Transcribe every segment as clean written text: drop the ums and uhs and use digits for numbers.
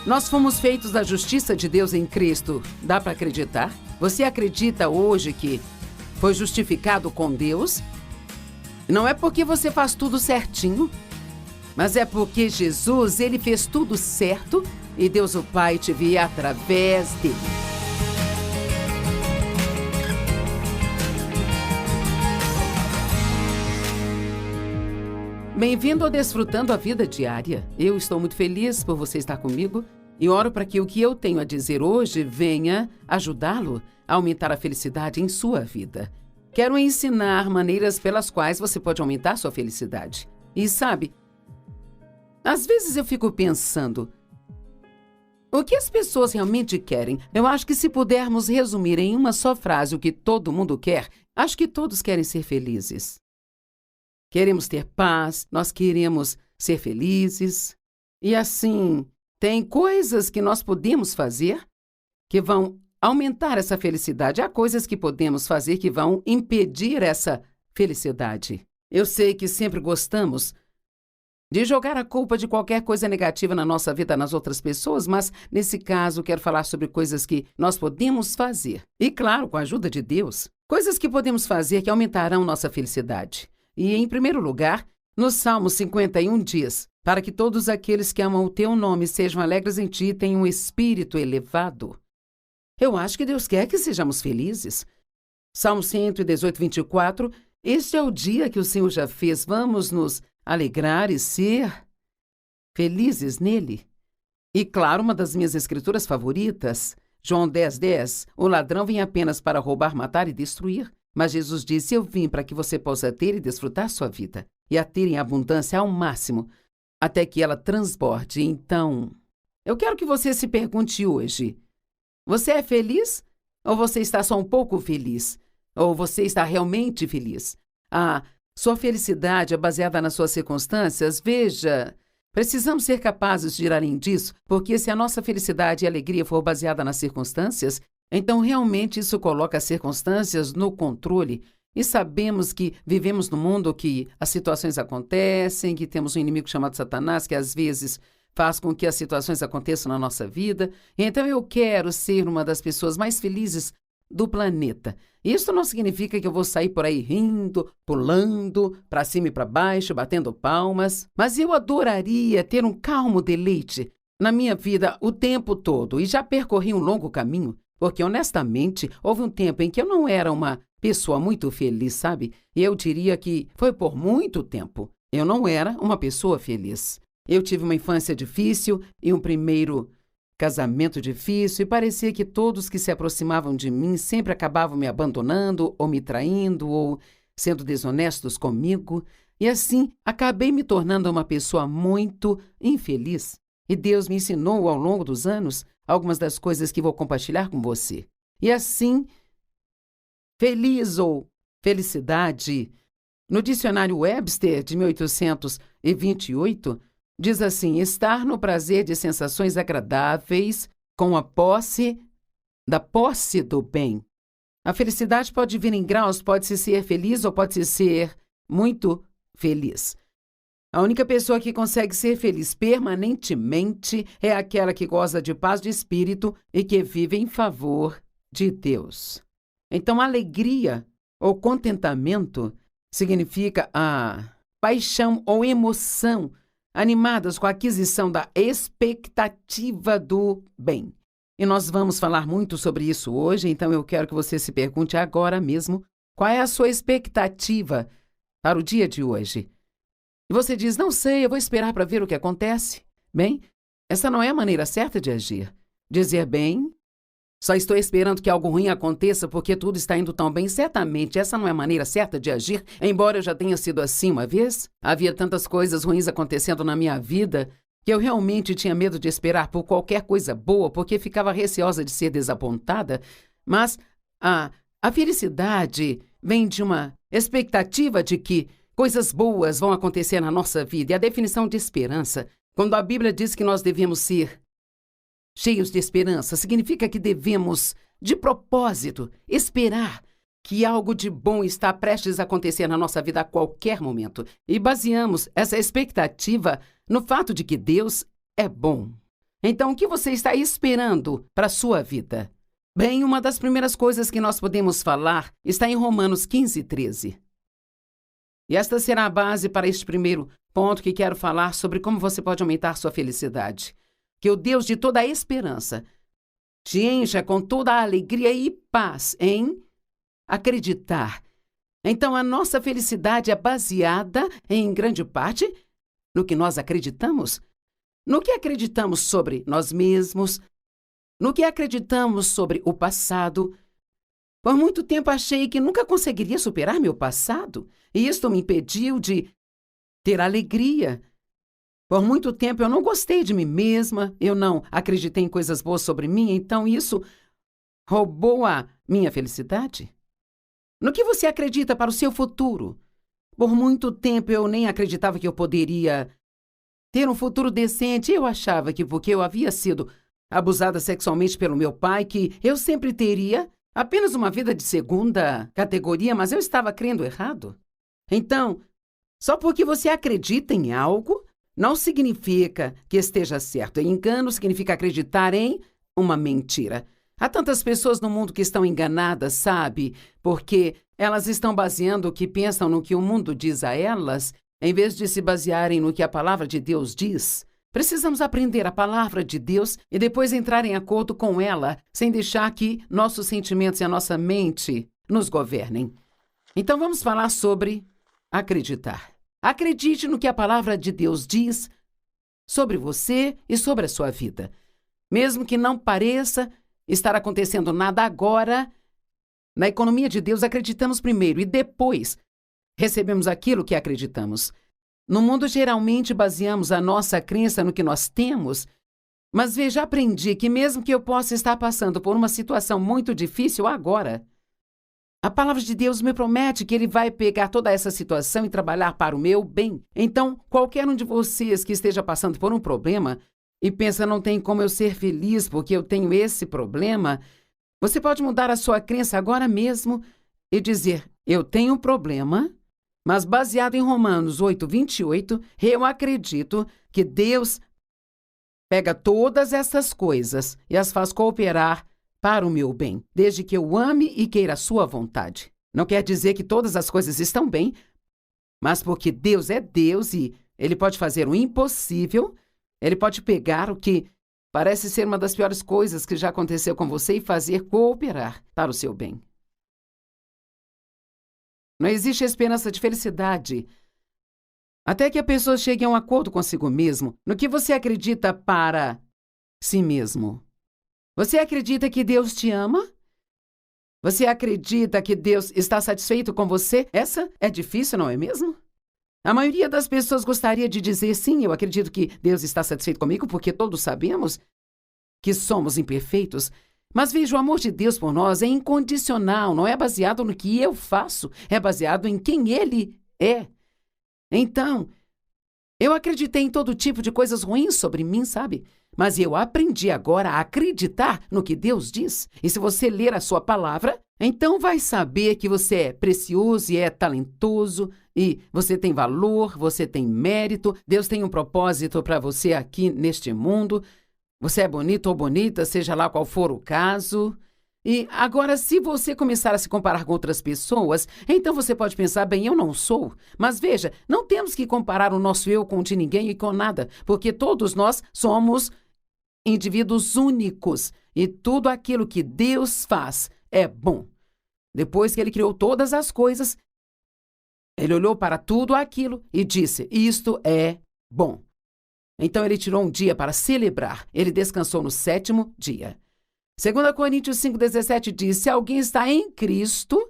Nós fomos feitos da justiça de Deus em Cristo. Dá para acreditar? Você acredita hoje que foi justificado com Deus? Não é porque você faz tudo certinho, mas é porque Jesus, ele fez tudo certo e Deus o Pai te vê através dele. Bem-vindo ao Desfrutando a Vida Diária. Eu estou muito feliz por você estar comigo e oro para que o que eu tenho a dizer hoje venha ajudá-lo a aumentar a felicidade em sua vida. Quero ensinar maneiras pelas quais você pode aumentar sua felicidade. E sabe, às vezes eu fico pensando, o que as pessoas realmente querem? Eu acho que se pudermos resumir em uma só frase o que todo mundo quer, acho que todos querem ser felizes. Queremos ter paz, nós queremos ser felizes. E assim, tem coisas que nós podemos fazer que vão aumentar essa felicidade. Há coisas que podemos fazer que vão impedir essa felicidade. Eu sei que sempre gostamos de jogar a culpa de qualquer coisa negativa na nossa vida nas outras pessoas, mas nesse caso quero falar sobre coisas que nós podemos fazer. E claro, com a ajuda de Deus, coisas que podemos fazer que aumentarão nossa felicidade. E, em primeiro lugar, no Salmo 51 diz, para que todos aqueles que amam o teu nome sejam alegres em ti e tenham um espírito elevado. Eu acho que Deus quer que sejamos felizes. Salmo 118, 24, este é o dia que o Senhor já fez, vamos nos alegrar e ser felizes nele. E, claro, uma das minhas escrituras favoritas, João 10, 10, o ladrão vem apenas para roubar, matar e destruir. Mas Jesus disse, eu vim para que você possa ter e desfrutar sua vida, e a ter em abundância ao máximo, até que ela transborde. Então, eu quero que você se pergunte hoje, você é feliz? Ou você está só um pouco feliz? Ou você está realmente feliz? Sua felicidade é baseada nas suas circunstâncias? Veja, precisamos ser capazes de ir além disso, porque se a nossa felicidade e alegria for baseada nas circunstâncias, então, realmente, isso coloca as circunstâncias no controle e sabemos que vivemos num mundo que as situações acontecem, que temos um inimigo chamado Satanás, que às vezes faz com que as situações aconteçam na nossa vida. Então, eu quero ser uma das pessoas mais felizes do planeta. Isso não significa que eu vou sair por aí rindo, pulando, para cima e para baixo, batendo palmas, mas eu adoraria ter um calmo deleite na minha vida o tempo todo e já percorri um longo caminho. Porque, honestamente, houve um tempo em que eu não era uma pessoa muito feliz, sabe? E eu diria que foi por muito tempo. Eu não era uma pessoa feliz. Eu tive uma infância difícil e um primeiro casamento difícil e parecia que todos que se aproximavam de mim sempre acabavam me abandonando ou me traindo ou sendo desonestos comigo. E assim, acabei me tornando uma pessoa muito infeliz. E Deus me ensinou ao longo dos anos algumas das coisas que vou compartilhar com você. E assim, feliz ou felicidade, no dicionário Webster de 1828, diz assim, estar no prazer de sensações agradáveis com a posse do bem. A felicidade pode vir em graus, pode-se ser feliz ou pode-se ser muito feliz. A única pessoa que consegue ser feliz permanentemente é aquela que goza de paz de espírito e que vive em favor de Deus. Então, alegria ou contentamento significa a paixão ou emoção animadas com a aquisição da expectativa do bem. E nós vamos falar muito sobre isso hoje, então eu quero que você se pergunte agora mesmo qual é a sua expectativa para o dia de hoje. E você diz, não sei, eu vou esperar para ver o que acontece. Bem, essa não é a maneira certa de agir. Dizer, bem, só estou esperando que algo ruim aconteça porque tudo está indo tão bem. Certamente, essa não é a maneira certa de agir. Embora eu já tenha sido assim uma vez, havia tantas coisas ruins acontecendo na minha vida que eu realmente tinha medo de esperar por qualquer coisa boa porque ficava receosa de ser desapontada. Mas a felicidade vem de uma expectativa de que coisas boas vão acontecer na nossa vida. E a definição de esperança, quando a Bíblia diz que nós devemos ser cheios de esperança, significa que devemos, de propósito, esperar que algo de bom está prestes a acontecer na nossa vida a qualquer momento. E baseamos essa expectativa no fato de que Deus é bom. Então, o que você está esperando para a sua vida? Bem, uma das primeiras coisas que nós podemos falar está em Romanos 15:13. E esta será a base para este primeiro ponto que quero falar sobre como você pode aumentar sua felicidade. Que o Deus de toda a esperança te encha com toda a alegria e paz em acreditar. Então, a nossa felicidade é baseada, em grande parte, no que nós acreditamos. No que acreditamos sobre nós mesmos, no que acreditamos sobre o passado. Por muito tempo achei que nunca conseguiria superar meu passado, e isto me impediu de ter alegria. Por muito tempo eu não gostei de mim mesma, eu não acreditei em coisas boas sobre mim, então isso roubou a minha felicidade. No que você acredita para o seu futuro? Por muito tempo eu nem acreditava que eu poderia ter um futuro decente. Eu achava que porque eu havia sido abusada sexualmente pelo meu pai, que eu sempre teria apenas uma vida de segunda categoria, mas eu estava crendo errado. Então, só porque você acredita em algo, não significa que esteja certo. Engano significa acreditar em uma mentira. Há tantas pessoas no mundo que estão enganadas, sabe? Porque elas estão baseando o que pensam no que o mundo diz a elas, em vez de se basearem no que a palavra de Deus diz. Precisamos aprender a palavra de Deus e depois entrar em acordo com ela, sem deixar que nossos sentimentos e a nossa mente nos governem. Então vamos falar sobre acreditar. Acredite no que a palavra de Deus diz sobre você e sobre a sua vida. Mesmo que não pareça estar acontecendo nada agora, na economia de Deus acreditamos primeiro e depois recebemos aquilo que acreditamos. No mundo, geralmente, baseamos a nossa crença no que nós temos, mas veja, aprendi que mesmo que eu possa estar passando por uma situação muito difícil agora, a palavra de Deus me promete que Ele vai pegar toda essa situação e trabalhar para o meu bem. Então, qualquer um de vocês que esteja passando por um problema e pensa, não tem como eu ser feliz porque eu tenho esse problema, você pode mudar a sua crença agora mesmo e dizer, eu tenho um problema, mas baseado em Romanos 8:28, eu acredito que Deus pega todas essas coisas e as faz cooperar para o meu bem, desde que eu ame e queira a sua vontade. Não quer dizer que todas as coisas estão bem, mas porque Deus é Deus e Ele pode fazer o impossível, Ele pode pegar o que parece ser uma das piores coisas que já aconteceu com você e fazer cooperar para o seu bem. Não existe esperança de felicidade até que a pessoa chegue a um acordo consigo mesmo no que você acredita para si mesmo. Você acredita que Deus te ama? Você acredita que Deus está satisfeito com você? Essa é difícil, não é mesmo? A maioria das pessoas gostaria de dizer, sim, eu acredito que Deus está satisfeito comigo, porque todos sabemos que somos imperfeitos. Mas veja, o amor de Deus por nós é incondicional, não é baseado no que eu faço, é baseado em quem Ele é. Então, eu acreditei em todo tipo de coisas ruins sobre mim, sabe? Mas eu aprendi agora a acreditar no que Deus diz. E se você ler a sua palavra, então vai saber que você é precioso e é talentoso, e você tem valor, você tem mérito, Deus tem um propósito para você aqui neste mundo. Você é bonito ou bonita, seja lá qual for o caso. E agora, se você começar a se comparar com outras pessoas, então você pode pensar, bem, eu não sou. Mas veja, não temos que comparar o nosso eu com o de ninguém e com nada, porque todos nós somos indivíduos únicos e tudo aquilo que Deus faz é bom. Depois que Ele criou todas as coisas, Ele olhou para tudo aquilo e disse, isto é bom. Então Ele tirou um dia para celebrar. Ele descansou no 7º dia. 2 Coríntios 5:17 diz, se alguém está em Cristo,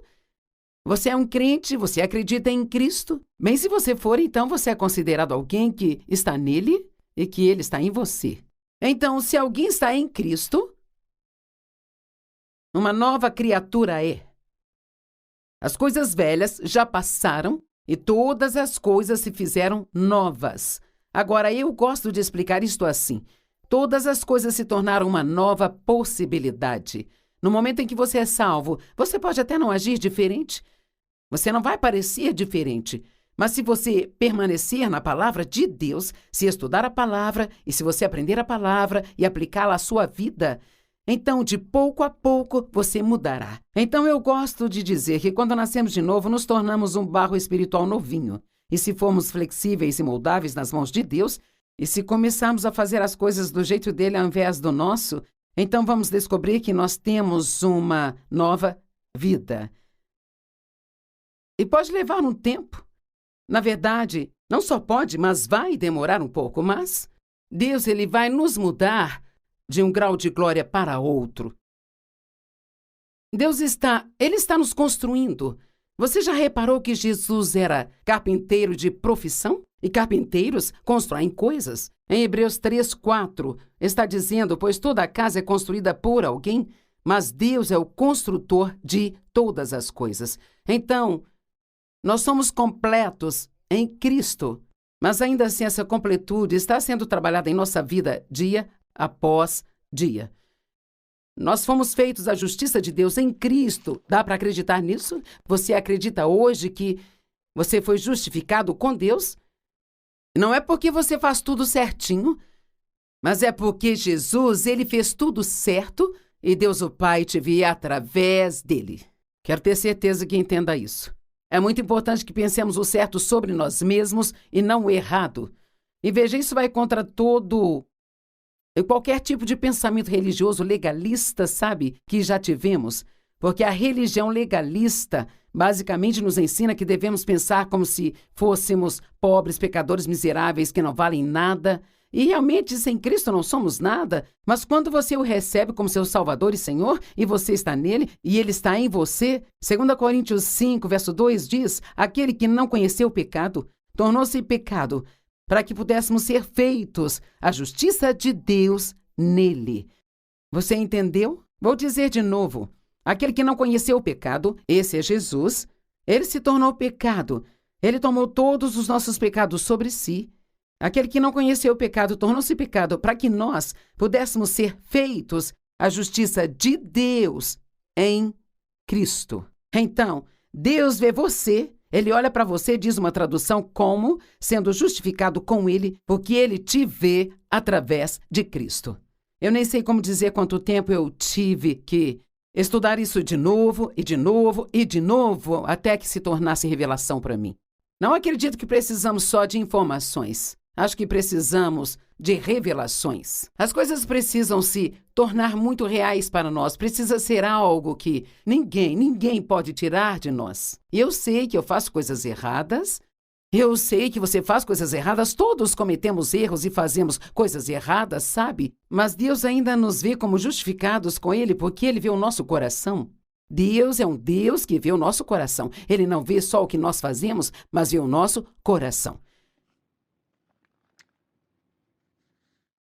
você é um crente, você acredita em Cristo. Bem, se você for, então você é considerado alguém que está nele e que Ele está em você. Então, se alguém está em Cristo, uma nova criatura é. As coisas velhas já passaram e todas as coisas se fizeram novas. Agora, eu gosto de explicar isto assim. Todas as coisas se tornaram uma nova possibilidade. No momento em que você é salvo, você pode até não agir diferente. Você não vai parecer diferente. Mas se você permanecer na palavra de Deus, se estudar a palavra e se você aprender a palavra e aplicá-la à sua vida, então de pouco a pouco você mudará. Então eu gosto de dizer que quando nascemos de novo, nos tornamos um barro espiritual novinho. E se formos flexíveis e moldáveis nas mãos de Deus, e se começarmos a fazer as coisas do jeito dele ao invés do nosso, então vamos descobrir que nós temos uma nova vida. E pode levar um tempo. Na verdade, não só pode, mas vai demorar um pouco. Mas Deus ele vai nos mudar de um grau de glória para outro. Ele está nos construindo. Você já reparou que Jesus era carpinteiro de profissão? E carpinteiros constroem coisas. Em Hebreus 3:4 está dizendo, pois toda a casa é construída por alguém, mas Deus é o construtor de todas as coisas. Então, nós somos completos em Cristo, mas ainda assim essa completude está sendo trabalhada em nossa vida dia após dia. Nós fomos feitos à justiça de Deus em Cristo. Dá para acreditar nisso? Você acredita hoje que você foi justificado com Deus? Não é porque você faz tudo certinho, mas é porque Jesus, ele fez tudo certo e Deus o Pai te via através dele. Quero ter certeza que entenda isso. É muito importante que pensemos o certo sobre nós mesmos e não o errado. E veja, isso vai contra qualquer tipo de pensamento religioso legalista, sabe, que já tivemos. Porque a religião legalista basicamente nos ensina que devemos pensar como se fôssemos pobres, pecadores miseráveis que não valem nada. E realmente, sem Cristo não somos nada. Mas quando você o recebe como seu Salvador e Senhor, e você está nele, e ele está em você, 2 Coríntios 5, verso 2 diz, aquele que não conheceu o pecado, tornou-se pecado, para que pudéssemos ser feitos a justiça de Deus nele. Você entendeu? Vou dizer de novo. Aquele que não conheceu o pecado, esse é Jesus, ele se tornou pecado. Ele tomou todos os nossos pecados sobre si. Aquele que não conheceu o pecado tornou-se pecado para que nós pudéssemos ser feitos a justiça de Deus em Cristo. Então, Deus vê você, ele olha para você, diz uma tradução, como sendo justificado com ele, porque ele te vê através de Cristo. Eu nem sei como dizer quanto tempo eu tive que estudar isso de novo, e de novo, e de novo, até que se tornasse revelação para mim. Não acredito que precisamos só de informações. Acho que precisamos de revelações. As coisas precisam se tornar muito reais para nós. Precisa ser algo que ninguém pode tirar de nós. E eu sei que eu faço coisas erradas. Eu sei que você faz coisas erradas. Todos cometemos erros e fazemos coisas erradas, sabe? Mas Deus ainda nos vê como justificados com Ele porque Ele vê o nosso coração. Deus é um Deus que vê o nosso coração. Ele não vê só o que nós fazemos, mas vê o nosso coração.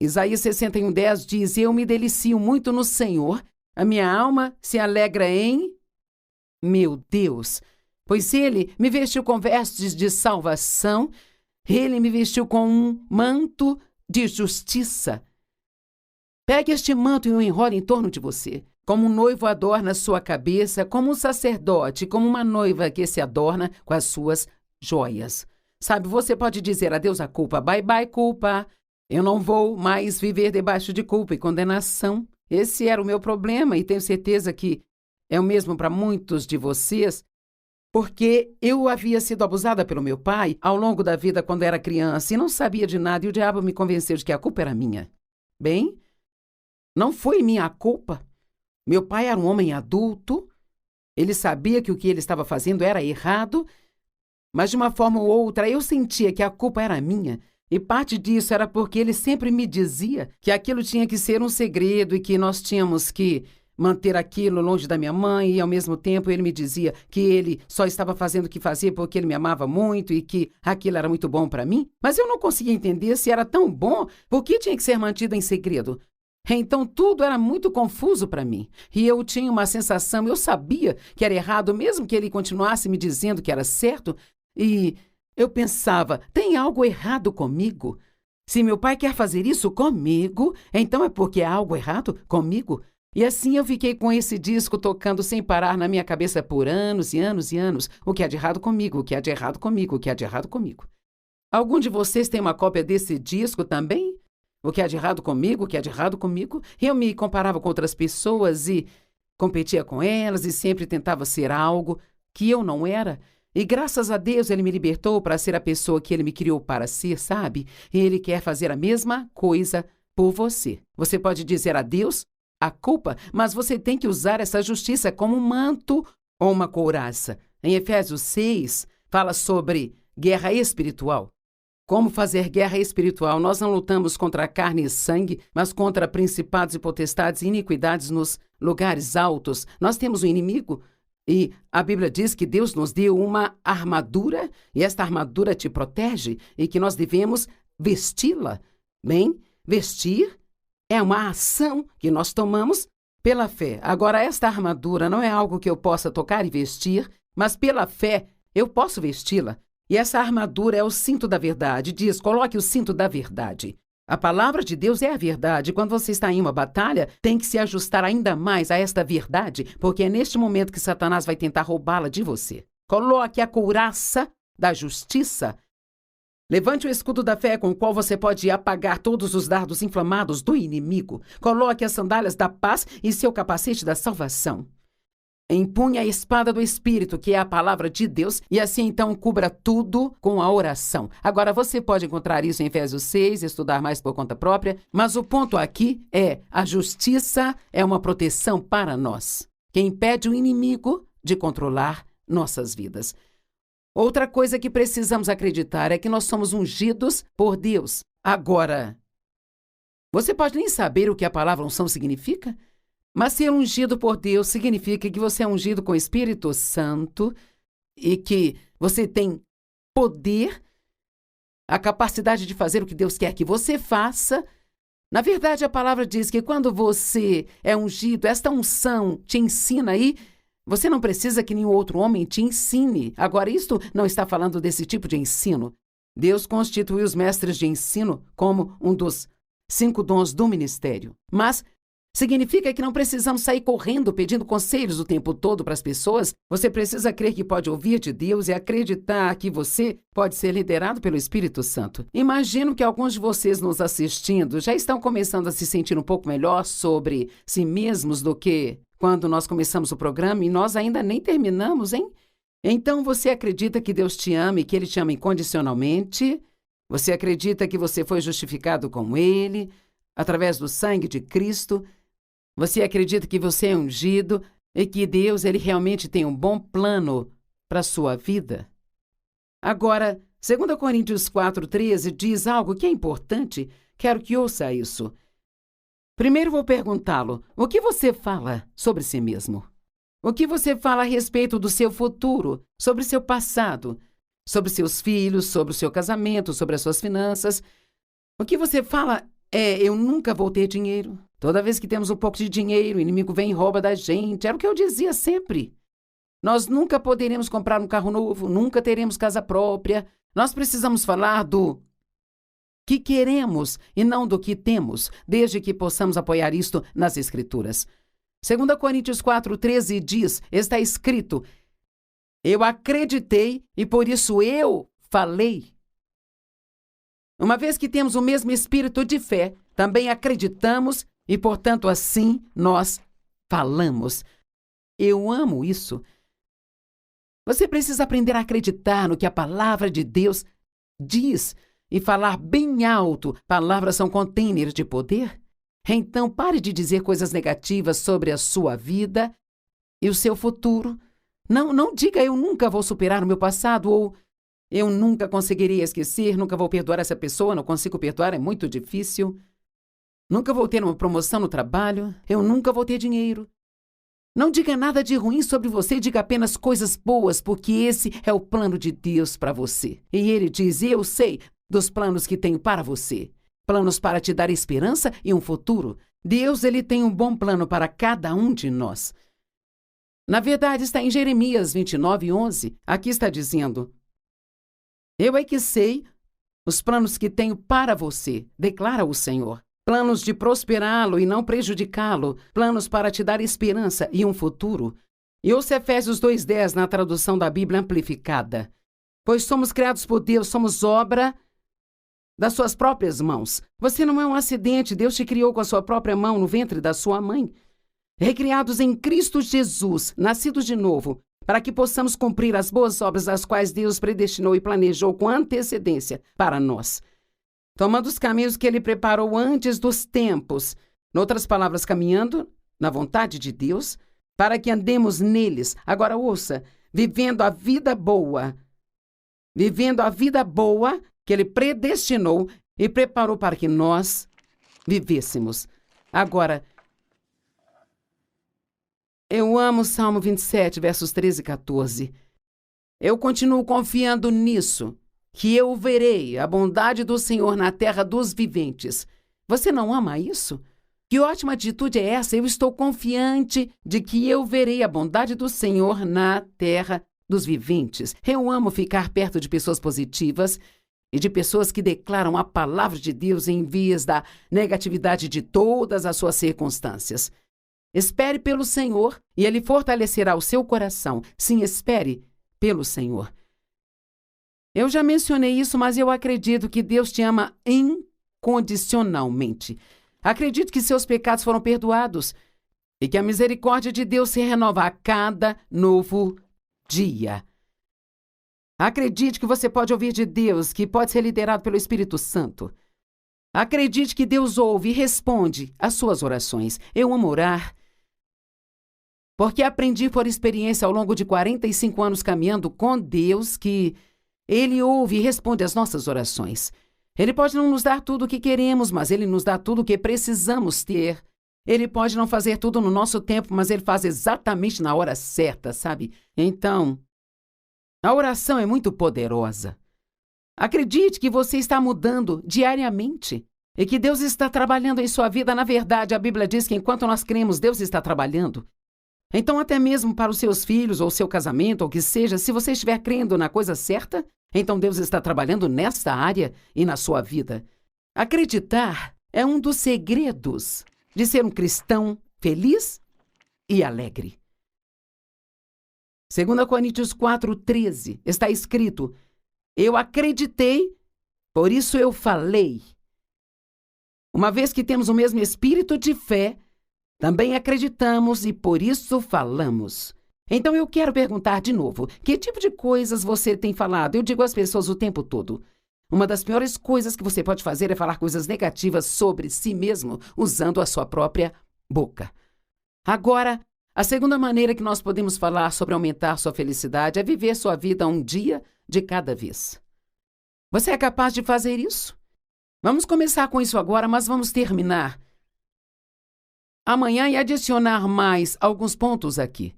Isaías 61:10 diz, eu me delicio muito no Senhor, a minha alma se alegra em meu Deus, pois Ele me vestiu com vestes de salvação, Ele me vestiu com um manto de justiça. Pegue este manto e o enrole em torno de você, como um noivo adorna a sua cabeça, como um sacerdote, como uma noiva que se adorna com as suas joias. Sabe, você pode dizer adeus à culpa, bye bye culpa. Eu não vou mais viver debaixo de culpa e condenação. Esse era o meu problema e tenho certeza que é o mesmo para muitos de vocês, porque eu havia sido abusada pelo meu pai ao longo da vida quando era criança e não sabia de nada e o diabo me convenceu de que a culpa era minha. Bem, não foi minha culpa. Meu pai era um homem adulto, ele sabia que o que ele estava fazendo era errado, mas de uma forma ou outra eu sentia que a culpa era minha. E parte disso era porque ele sempre me dizia que aquilo tinha que ser um segredo e que nós tínhamos que manter aquilo longe da minha mãe. E, ao mesmo tempo, ele me dizia que ele só estava fazendo o que fazia porque ele me amava muito e que aquilo era muito bom para mim. Mas eu não conseguia entender se era tão bom, por que tinha que ser mantido em segredo. Então, tudo era muito confuso para mim. E eu tinha uma sensação, eu sabia que era errado, mesmo que ele continuasse me dizendo que era certo. E eu pensava, tem algo errado comigo? Se meu pai quer fazer isso comigo, então é porque há algo errado comigo? E assim eu fiquei com esse disco tocando sem parar na minha cabeça por anos e anos e anos. O que há de errado comigo? O que há de errado comigo? O que há de errado comigo? Algum de vocês tem uma cópia desse disco também? O que há de errado comigo? O que há de errado comigo? Eu me comparava com outras pessoas e competia com elas e sempre tentava ser algo que eu não era. E graças a Deus ele me libertou para ser a pessoa que ele me criou para ser, sabe? E ele quer fazer a mesma coisa por você. Você pode dizer a Deus a culpa, mas você tem que usar essa justiça como um manto ou uma couraça. Em Efésios 6, fala sobre guerra espiritual. Como fazer guerra espiritual? Nós não lutamos contra carne e sangue, mas contra principados e potestades e iniquidades nos lugares altos. Nós temos um inimigo e a Bíblia diz que Deus nos deu uma armadura e esta armadura te protege e que nós devemos vesti-la. Bem, vestir é uma ação que nós tomamos pela fé. Agora, esta armadura não é algo que eu possa tocar e vestir, mas pela fé eu posso vesti-la. E essa armadura é o cinto da verdade. Diz, coloque o cinto da verdade. A palavra de Deus é a verdade. Quando você está em uma batalha, tem que se ajustar ainda mais a esta verdade, porque é neste momento que Satanás vai tentar roubá-la de você. Coloque a couraça da justiça. Levante o escudo da fé com o qual você pode apagar todos os dardos inflamados do inimigo. Coloque as sandálias da paz e seu capacete da salvação. Empunhe a espada do Espírito, que é a palavra de Deus, e assim então cubra tudo com a oração. Agora, você pode encontrar isso em Efésios 6, estudar mais por conta própria, mas o ponto aqui é: a justiça é uma proteção para nós, que impede o inimigo de controlar nossas vidas. Outra coisa que precisamos acreditar é que nós somos ungidos por Deus. Agora, você pode nem saber o que a palavra unção significa? Mas ser ungido por Deus significa que você é ungido com o Espírito Santo e que você tem poder, a capacidade de fazer o que Deus quer que você faça. Na verdade, a palavra diz que quando você é ungido, esta unção te ensina e você não precisa que nenhum outro homem te ensine. Agora, isto não está falando desse tipo de ensino. Deus constituiu os mestres de ensino como um dos 5 dons do ministério. Mas significa que não precisamos sair correndo pedindo conselhos o tempo todo para as pessoas. Você precisa crer que pode ouvir de Deus e acreditar que você pode ser liderado pelo Espírito Santo. Imagino que alguns de vocês nos assistindo já estão começando a se sentir um pouco melhor sobre si mesmos do que quando nós começamos o programa e nós ainda nem terminamos, hein? Então você acredita que Deus te ama e que Ele te ama incondicionalmente? Você acredita que você foi justificado com Ele, através do sangue de Cristo? Você acredita que você é ungido e que Deus ele realmente tem um bom plano para a sua vida? Agora, 2 Coríntios 4:13 diz algo que é importante. Quero que ouça isso. Primeiro vou perguntá-lo, o que você fala sobre si mesmo? O que você fala a respeito do seu futuro, sobre seu passado, sobre seus filhos, sobre o seu casamento, sobre as suas finanças? O que você fala eu nunca vou ter dinheiro. Toda vez que temos um pouco de dinheiro, o inimigo vem e rouba da gente. Era o que eu dizia sempre. Nós nunca poderemos comprar um carro novo, nunca teremos casa própria. Nós precisamos falar do que queremos e não do que temos, desde que possamos apoiar isto nas Escrituras. 2 Coríntios 4:13 diz, está escrito, eu acreditei e por isso eu falei. Uma vez que temos o mesmo espírito de fé, também acreditamos e, portanto, assim nós falamos. Eu amo isso. Você precisa aprender a acreditar no que a palavra de Deus diz e falar bem alto. Palavras são containers de poder. Então, pare de dizer coisas negativas sobre a sua vida e o seu futuro. Não diga eu nunca vou superar o meu passado ou eu nunca conseguiria esquecer, nunca vou perdoar essa pessoa, não consigo perdoar, é muito difícil. Nunca vou ter uma promoção no trabalho, eu nunca vou ter dinheiro. Não diga nada de ruim sobre você, diga apenas coisas boas, porque esse é o plano de Deus para você. E Ele diz, eu sei dos planos que tenho para você. Planos para te dar esperança e um futuro. Deus, Ele tem um bom plano para cada um de nós. Na verdade, está em Jeremias 29:11. Aqui está dizendo, eu é que sei os planos que tenho para você, declara o Senhor. planos de prosperá-lo e não prejudicá-lo, planos para te dar esperança e um futuro. E ouça Efésios 2:10 na tradução da Bíblia Amplificada. Pois somos criados por Deus, somos obra das suas próprias mãos. Você não é um acidente, Deus te criou com a sua própria mão no ventre da sua mãe. Recriados em Cristo Jesus, nascidos de novo, para que possamos cumprir as boas obras das quais Deus predestinou e planejou com antecedência para nós, tomando os caminhos que Ele preparou antes dos tempos, em outras palavras, caminhando na vontade de Deus, para que andemos neles. Agora ouça, vivendo a vida boa que Ele predestinou e preparou para que nós vivêssemos. Agora, eu amo Salmo 27, versos 13 e 14. Eu continuo confiando nisso, que eu verei a bondade do Senhor na terra dos viventes. Você não ama isso? Que ótima atitude é essa? Eu estou confiante de que eu verei a bondade do Senhor na terra dos viventes. Eu amo ficar perto de pessoas positivas e de pessoas que declaram a palavra de Deus em vez da negatividade de todas as suas circunstâncias. Espere pelo Senhor e Ele fortalecerá o seu coração. Sim, espere pelo Senhor. Eu já mencionei isso, mas eu acredito que Deus te ama incondicionalmente. Acredito que seus pecados foram perdoados e que a misericórdia de Deus se renova a cada novo dia. Acredite que você pode ouvir de Deus, que pode ser liderado pelo Espírito Santo. Acredite que Deus ouve e responde às suas orações. Eu amo orar, porque aprendi por experiência ao longo de 45 anos caminhando com Deus que Ele ouve e responde às nossas orações. Ele pode não nos dar tudo o que queremos, mas Ele nos dá tudo o que precisamos ter. Ele pode não fazer tudo no nosso tempo, mas Ele faz exatamente na hora certa, sabe? Então, a oração é muito poderosa. Acredite que você está mudando diariamente e que Deus está trabalhando em sua vida. Na verdade, a Bíblia diz que enquanto nós cremos, Deus está trabalhando. Então, até mesmo para os seus filhos ou seu casamento, ou o que seja, se você estiver crendo na coisa certa, então Deus está trabalhando nessa área e na sua vida. Acreditar é um dos segredos de ser um cristão feliz e alegre. 2 Coríntios 4:13 está escrito: eu acreditei, por isso eu falei. Uma vez que temos o mesmo espírito de fé, também acreditamos e por isso falamos. Então eu quero perguntar de novo, que tipo de coisas você tem falado? Eu digo às pessoas o tempo todo. Uma das piores coisas que você pode fazer é falar coisas negativas sobre si mesmo, usando a sua própria boca. Agora, a segunda maneira que nós podemos falar sobre aumentar sua felicidade é viver sua vida um dia de cada vez. Você é capaz de fazer isso? Vamos começar com isso agora, mas vamos terminar amanhã e adicionar mais alguns pontos aqui.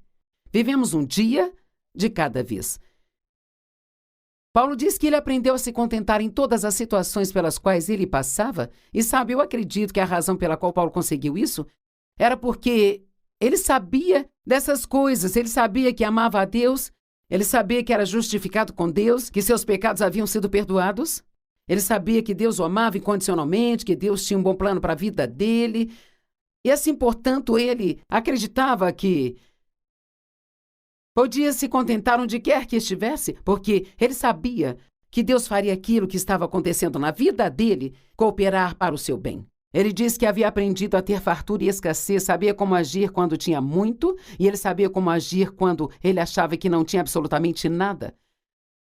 Vivemos um dia de cada vez. Paulo diz que ele aprendeu a se contentar em todas as situações pelas quais ele passava, e sabe, eu acredito que a razão pela qual Paulo conseguiu isso era porque ele sabia dessas coisas, ele sabia que amava a Deus, ele sabia que era justificado com Deus, que seus pecados haviam sido perdoados, ele sabia que Deus o amava incondicionalmente, que Deus tinha um bom plano para a vida dele. E assim, portanto, ele acreditava que podia se contentar onde quer que estivesse, porque ele sabia que Deus faria aquilo que estava acontecendo na vida dele cooperar para o seu bem. Ele disse que havia aprendido a ter fartura e escassez, sabia como agir quando tinha muito, e ele sabia como agir quando ele achava que não tinha absolutamente nada.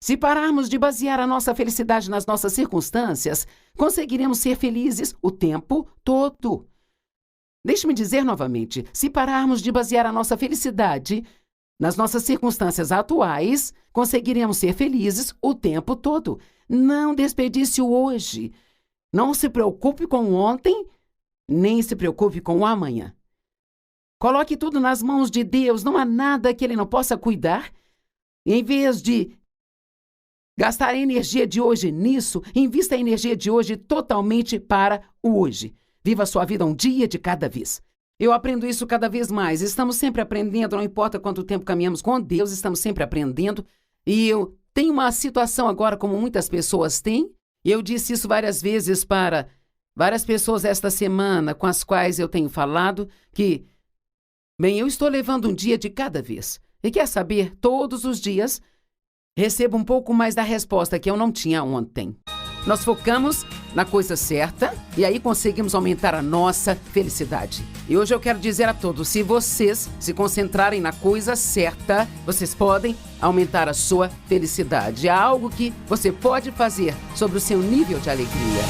Se pararmos de basear a nossa felicidade nas nossas circunstâncias, conseguiremos ser felizes o tempo todo. Deixe-me dizer novamente, se pararmos de basear a nossa felicidade nas nossas circunstâncias atuais, conseguiremos ser felizes o tempo todo. Não desperdice o hoje. Não se preocupe com o ontem, nem se preocupe com o amanhã. Coloque tudo nas mãos de Deus, não há nada que Ele não possa cuidar. Em vez de gastar a energia de hoje nisso, invista a energia de hoje totalmente para o hoje. Viva a sua vida um dia de cada vez. Eu aprendo isso cada vez mais. Estamos sempre aprendendo, não importa quanto tempo caminhamos com Deus, estamos sempre aprendendo. E eu tenho uma situação agora como muitas pessoas têm, e eu disse isso várias vezes para várias pessoas esta semana com as quais eu tenho falado que, bem, eu estou levando um dia de cada vez. E quer saber, todos os dias, recebo um pouco mais da resposta que eu não tinha ontem. Nós focamos na coisa certa e aí conseguimos aumentar a nossa felicidade. E hoje eu quero dizer a todos, se vocês se concentrarem na coisa certa, vocês podem aumentar a sua felicidade. Há algo que você pode fazer sobre o seu nível de alegria.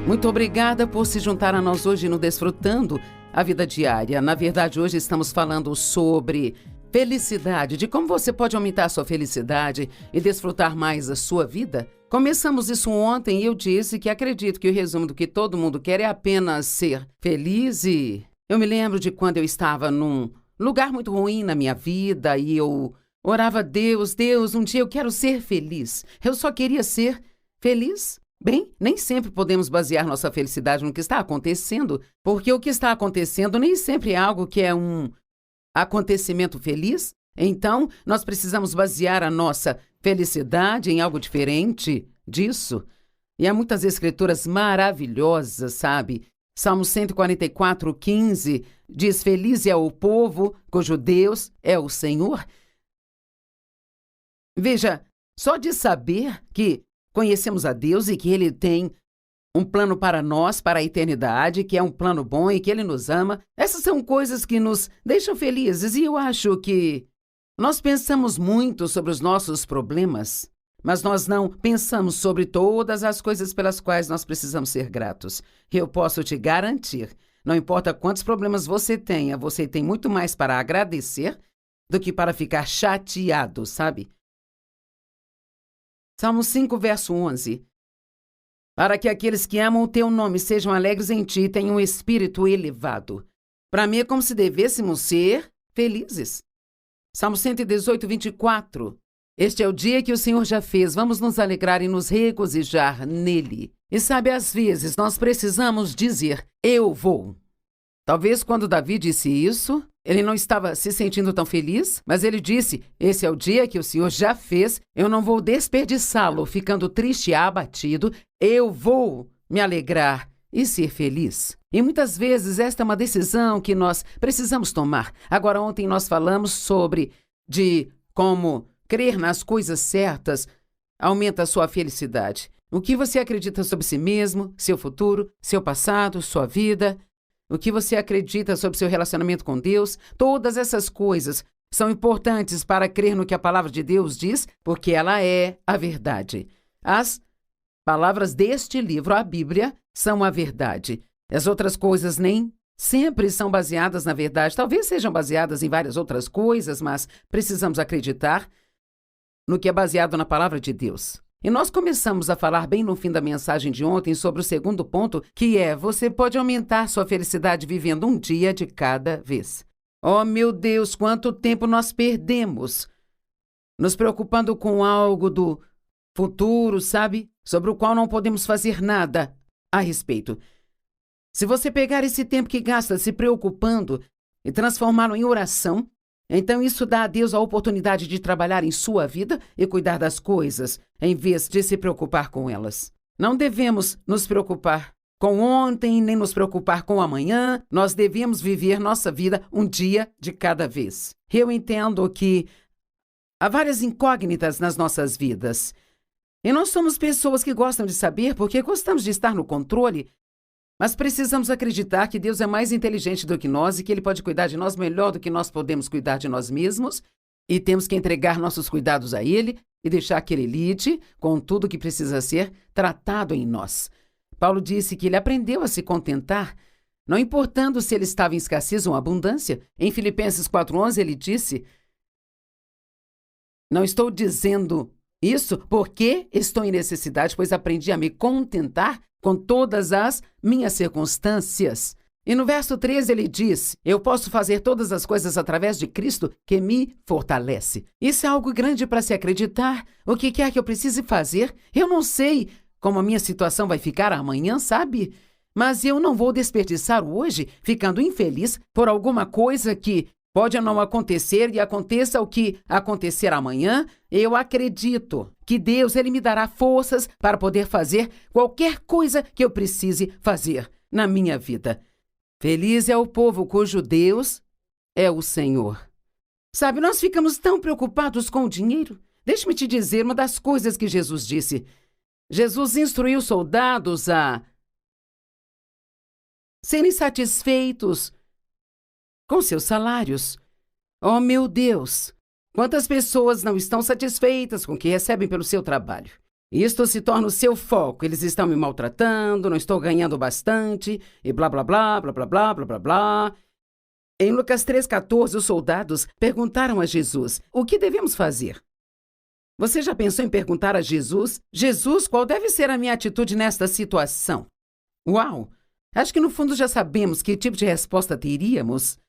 Muito obrigada por se juntar a nós hoje no Desfrutando a Vida Diária. Na verdade, hoje estamos falando sobre felicidade, de como você pode aumentar a sua felicidade e desfrutar mais a sua vida. Começamos isso ontem e eu disse que acredito que o resumo do que todo mundo quer é apenas ser feliz. E eu me lembro de quando eu estava num lugar muito ruim na minha vida e eu orava a Deus, um dia eu quero ser feliz. Eu só queria ser feliz. Bem, nem sempre podemos basear nossa felicidade no que está acontecendo, porque o que está acontecendo nem sempre é algo que é um acontecimento feliz. Então, nós precisamos basear a nossa felicidade em algo diferente disso. E há muitas escrituras maravilhosas, sabe? Salmo 144:15 diz: Feliz é o povo cujo Deus é o Senhor. Veja, só de saber que conhecemos a Deus e que Ele tem um plano para nós, para a eternidade, que é um plano bom e que Ele nos ama. Essas são coisas que nos deixam felizes e eu acho que nós pensamos muito sobre os nossos problemas, mas nós não pensamos sobre todas as coisas pelas quais nós precisamos ser gratos. Eu posso te garantir, não importa quantos problemas você tenha, você tem muito mais para agradecer do que para ficar chateado, sabe? Salmo 5, verso 11. Para que aqueles que amam o teu nome sejam alegres em ti e tenham um espírito elevado. Para mim é como se devêssemos ser felizes. Salmo 118, 24. Este é o dia que o Senhor já fez. Vamos nos alegrar e nos regozijar nele. E sabe, às vezes nós precisamos dizer, eu vou. Talvez quando Davi disse isso, ele não estava se sentindo tão feliz, mas ele disse, esse é o dia que o Senhor já fez, eu não vou desperdiçá-lo, ficando triste e abatido, eu vou me alegrar e ser feliz. E muitas vezes esta é uma decisão que nós precisamos tomar. Agora, ontem nós falamos sobre como crer nas coisas certas aumenta a sua felicidade. O que você acredita sobre si mesmo, seu futuro, seu passado, sua vida, o que você acredita sobre seu relacionamento com Deus, todas essas coisas são importantes para crer no que a palavra de Deus diz, porque ela é a verdade. As palavras deste livro, a Bíblia, são a verdade. As outras coisas nem sempre são baseadas na verdade. Talvez sejam baseadas em várias outras coisas, mas precisamos acreditar no que é baseado na palavra de Deus. E nós começamos a falar bem no fim da mensagem de ontem sobre o segundo ponto, que é, você pode aumentar sua felicidade vivendo um dia de cada vez. Oh, meu Deus, quanto tempo nós perdemos nos preocupando com algo do futuro, sabe? Sobre o qual não podemos fazer nada a respeito. Se você pegar esse tempo que gasta se preocupando e transformá-lo em oração, então isso dá a Deus a oportunidade de trabalhar em sua vida e cuidar das coisas, em vez de se preocupar com elas. Não devemos nos preocupar com ontem, nem nos preocupar com amanhã. Nós devemos viver nossa vida um dia de cada vez. Eu entendo que há várias incógnitas nas nossas vidas. E nós somos pessoas que gostam de saber porque gostamos de estar no controle, mas precisamos acreditar que Deus é mais inteligente do que nós e que Ele pode cuidar de nós melhor do que nós podemos cuidar de nós mesmos, e temos que entregar nossos cuidados a Ele e deixar que Ele lide com tudo que precisa ser tratado em nós. Paulo disse que ele aprendeu a se contentar, não importando se ele estava em escassez ou abundância. Em Filipenses 4:11 ele disse, não estou dizendo isso porque estou em necessidade, pois aprendi a me contentar com todas as minhas circunstâncias. E no verso 13 ele diz, eu posso fazer todas as coisas através de Cristo que me fortalece. Isso é algo grande para se acreditar. O que quer que eu precise fazer, eu não sei como a minha situação vai ficar amanhã, sabe? Mas eu não vou desperdiçar hoje ficando infeliz por alguma coisa que Pode não acontecer e aconteça o que acontecer amanhã, eu acredito que Deus ele me dará forças para poder fazer qualquer coisa que eu precise fazer na minha vida. Feliz é o povo cujo Deus é o Senhor. Sabe, nós ficamos tão preocupados com o dinheiro. Deixe-me te dizer uma das coisas que Jesus disse. Jesus instruiu os soldados a serem satisfeitos com seus salários. Oh, meu Deus! Quantas pessoas não estão satisfeitas com o que recebem pelo seu trabalho? Isto se torna o seu foco. Eles estão me maltratando, não estou ganhando bastante, e blá, blá, blá, blá, blá, blá, blá, blá, blá. Em Lucas 3,14, os soldados perguntaram a Jesus, o que devemos fazer? Você já pensou em perguntar a Jesus, Jesus, qual deve ser a minha atitude nesta situação? Uau! Acho que no fundo já sabemos que tipo de resposta teríamos.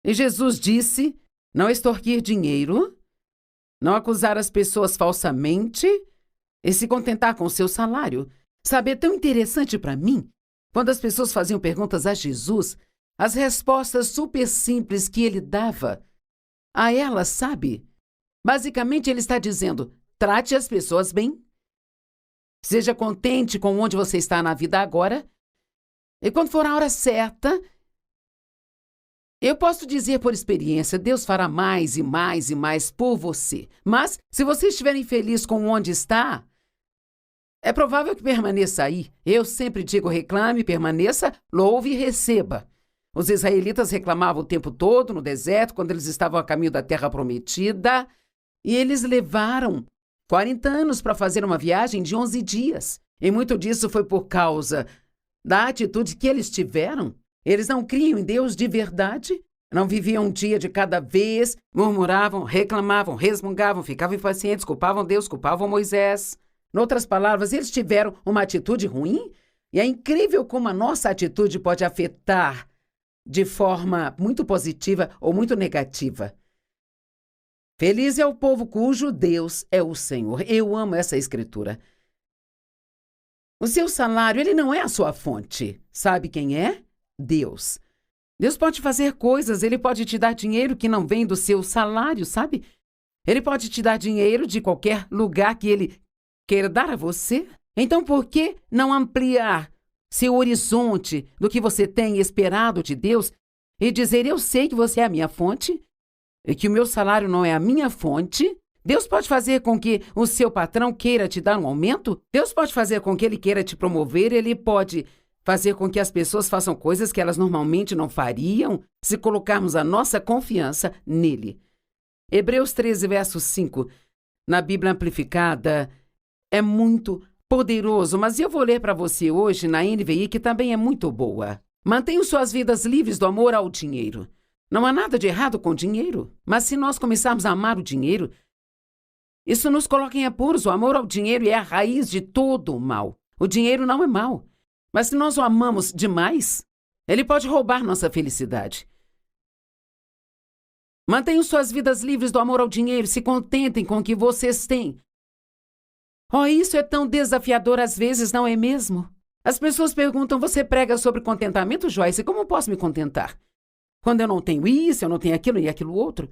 E Jesus disse, não extorquir dinheiro, não acusar as pessoas falsamente e se contentar com o seu salário. Sabe, é tão interessante para mim, quando as pessoas faziam perguntas a Jesus, as respostas super simples que ele dava a elas, sabe? Basicamente, ele está dizendo, trate as pessoas bem, seja contente com onde você está na vida agora, e quando for a hora certa, eu posso dizer por experiência, Deus fará mais e mais e mais por você. Mas, se você estiver infeliz com onde está, é provável que permaneça aí. Eu sempre digo, reclame, permaneça, louve e receba. Os israelitas reclamavam o tempo todo no deserto, quando eles estavam a caminho da terra prometida, e eles levaram 40 anos para fazer uma viagem de 11 dias. E muito disso foi por causa da atitude que eles tiveram. Eles não criam em Deus de verdade, não viviam um dia de cada vez, murmuravam, reclamavam, resmungavam, ficavam impacientes, culpavam Deus, culpavam Moisés. Em outras palavras, eles tiveram uma atitude ruim, e é incrível como a nossa atitude pode afetar de forma muito positiva ou muito negativa. Feliz é o povo cujo Deus é o Senhor. Eu amo essa escritura. O seu salário, ele não é a sua fonte. Sabe quem é? Deus. Deus pode fazer coisas, ele pode te dar dinheiro que não vem do seu salário, sabe? Ele pode te dar dinheiro de qualquer lugar que ele queira dar a você. Então, por que não ampliar seu horizonte do que você tem esperado de Deus e dizer, eu sei que você é a minha fonte e que o meu salário não é a minha fonte? Deus pode fazer com que o seu patrão queira te dar um aumento? Deus pode fazer com que ele queira te promover? Ele pode fazer com que as pessoas façam coisas que elas normalmente não fariam se colocarmos a nossa confiança nele. Hebreus 13, verso 5, na Bíblia Amplificada, é muito poderoso, mas eu vou ler para você hoje na NVI, que também é muito boa. Mantenham suas vidas livres do amor ao dinheiro. Não há nada de errado com dinheiro, mas se nós começarmos a amar o dinheiro, isso nos coloca em apuros. O amor ao dinheiro é a raiz de todo o mal. O dinheiro não é mau, mas se nós o amamos demais, ele pode roubar nossa felicidade. Mantenham suas vidas livres do amor ao dinheiro, se contentem com o que vocês têm. Oh, isso é tão desafiador às vezes, não é mesmo? As pessoas perguntam, você prega sobre contentamento, Joyce? Como posso me contentar? Quando eu não tenho isso, eu não tenho aquilo e aquilo outro?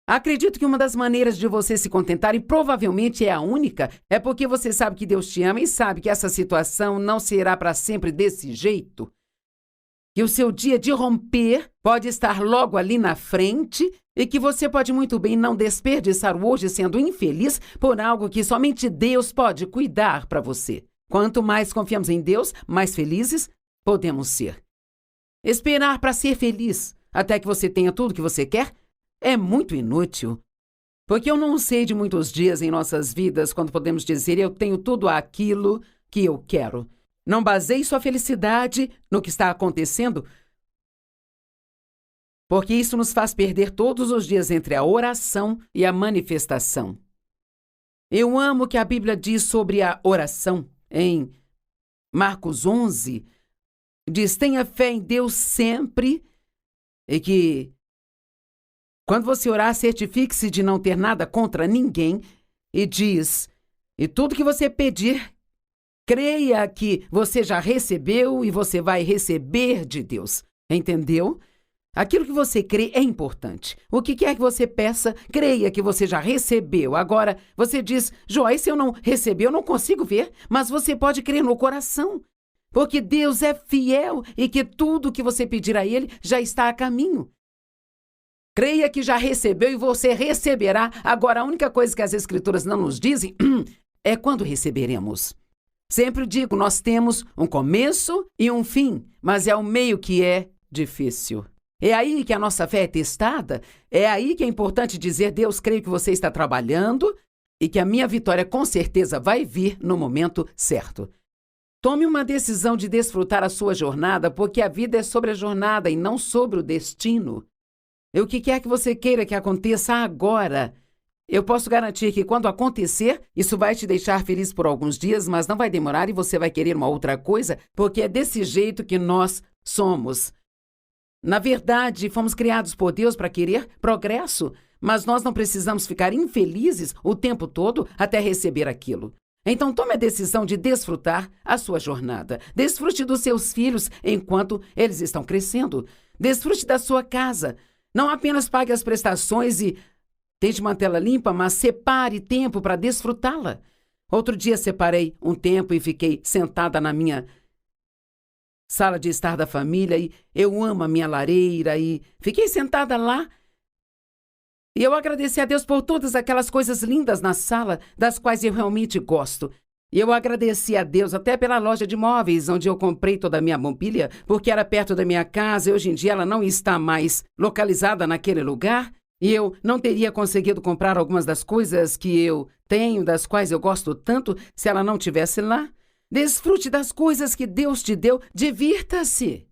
Acredito que uma das maneiras de você se contentar, e provavelmente é a única, é porque você sabe que Deus te ama e sabe que essa situação não será para sempre desse jeito. Que o seu dia de romper pode estar logo ali na frente e que você pode muito bem não desperdiçar o hoje sendo infeliz por algo que somente Deus pode cuidar para você. Quanto mais confiamos em Deus, mais felizes podemos ser. Esperar para ser feliz até que você tenha tudo que você quer é muito inútil. Porque eu não sei de muitos dias em nossas vidas quando podemos dizer eu tenho tudo aquilo que eu quero. Não baseie sua felicidade no que está acontecendo, porque isso nos faz perder todos os dias entre a oração e a manifestação. Eu amo o que a Bíblia diz sobre a oração. Em Marcos 11, diz, tenha fé em Deus sempre e que quando você orar, certifique-se de não ter nada contra ninguém e diz, e tudo que você pedir, creia que você já recebeu e você vai receber de Deus. Entendeu? Aquilo que você crê é importante. O que quer que você peça, creia que você já recebeu. Agora, você diz, Joyce, se eu não receber, eu não consigo ver, mas você pode crer no coração. Porque Deus é fiel e que tudo que você pedir a Ele já está a caminho. Creia que já recebeu e você receberá. Agora, a única coisa que as Escrituras não nos dizem é quando receberemos. Sempre digo, nós temos um começo e um fim, mas é o meio que é difícil. É aí que a nossa fé é testada, é aí que é importante dizer, Deus, creio que você está trabalhando e que a minha vitória com certeza vai vir no momento certo. Tome uma decisão de desfrutar a sua jornada, porque a vida é sobre a jornada e não sobre o destino. E o que quer que você queira que aconteça agora, eu posso garantir que quando acontecer, isso vai te deixar feliz por alguns dias, mas não vai demorar e você vai querer uma outra coisa, porque é desse jeito que nós somos. Na verdade, fomos criados por Deus para querer progresso, mas nós não precisamos ficar infelizes o tempo todo até receber aquilo. Então tome a decisão de desfrutar a sua jornada. Desfrute dos seus filhos enquanto eles estão crescendo. Desfrute da sua casa. Não apenas pague as prestações e tente mantê-la limpa, mas separe tempo para desfrutá-la. Outro dia separei um tempo e fiquei sentada na minha sala de estar da família e eu amo a minha lareira e fiquei sentada lá e eu agradeci a Deus por todas aquelas coisas lindas na sala das quais eu realmente gosto. E eu agradeci a Deus até pela loja de móveis onde eu comprei toda a minha mobília, porque era perto da minha casa e hoje em dia ela não está mais localizada naquele lugar e eu não teria conseguido comprar algumas das coisas que eu tenho, das quais eu gosto tanto, se ela não estivesse lá. Desfrute das coisas que Deus te deu, divirta-se.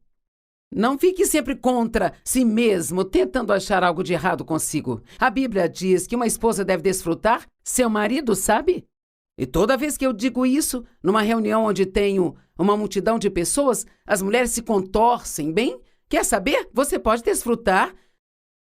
Não fique sempre contra si mesmo, tentando achar algo de errado consigo. A Bíblia diz que uma esposa deve desfrutar seu marido, sabe? E toda vez que eu digo isso, numa reunião onde tenho uma multidão de pessoas, as mulheres se contorcem, bem? Quer saber? Você pode desfrutar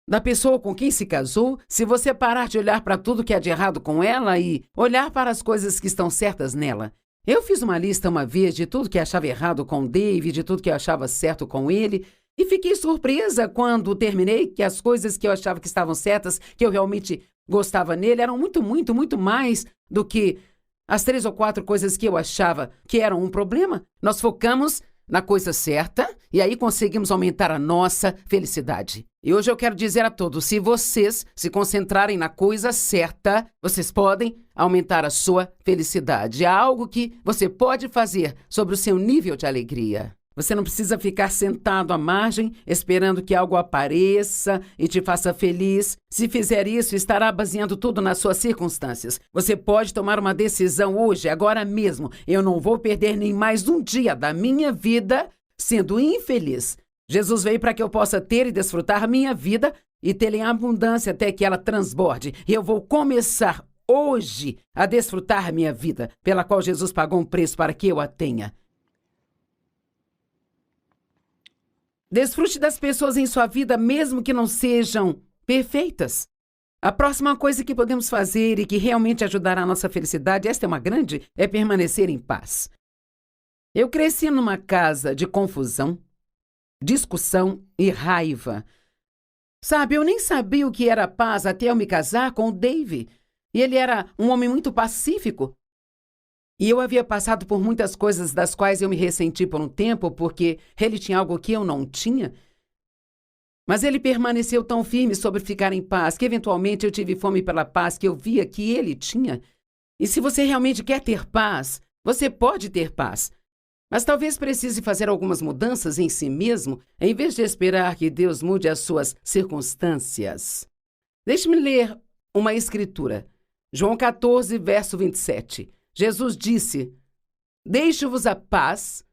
da pessoa com quem se casou, se você parar de olhar para tudo que há de errado com ela e olhar para as coisas que estão certas nela. Eu fiz uma lista uma vez de tudo que achava errado com o David, de tudo que eu achava certo com ele, e fiquei surpresa quando terminei que as coisas que eu achava que estavam certas, que eu realmente gostava nele, eram muito mais do que as 3 ou 4 coisas que eu achava que eram um problema. Nós focamos na coisa certa e aí conseguimos aumentar a nossa felicidade. E hoje eu quero dizer a todos, se vocês se concentrarem na coisa certa, vocês podem aumentar a sua felicidade. Há algo que você pode fazer sobre o seu nível de alegria. Você não precisa ficar sentado à margem, esperando que algo apareça e te faça feliz. Se fizer isso, estará baseando tudo nas suas circunstâncias. Você pode tomar uma decisão hoje, agora mesmo. Eu não vou perder nem mais um dia da minha vida sendo infeliz. Jesus veio para que eu possa ter e desfrutar a minha vida e tê-la em abundância até que ela transborde. E eu vou começar hoje a desfrutar a minha vida, pela qual Jesus pagou um preço para que eu a tenha. Desfrute das pessoas em sua vida, mesmo que não sejam perfeitas. A próxima coisa que podemos fazer e que realmente ajudará a nossa felicidade, esta é uma grande, é permanecer em paz. Eu cresci numa casa de confusão, discussão e raiva. Sabe, eu nem sabia o que era paz até eu me casar com o Dave. E ele era um homem muito pacífico. E eu havia passado por muitas coisas das quais eu me ressenti por um tempo, porque ele tinha algo que eu não tinha. Mas ele permaneceu tão firme sobre ficar em paz, que eventualmente eu tive fome pela paz que eu via que ele tinha. E se você realmente quer ter paz, você pode ter paz. Mas talvez precise fazer algumas mudanças em si mesmo, em vez de esperar que Deus mude as suas circunstâncias. Deixe-me ler uma escritura. João 14, verso 27. Jesus disse, deixo-vos a paz,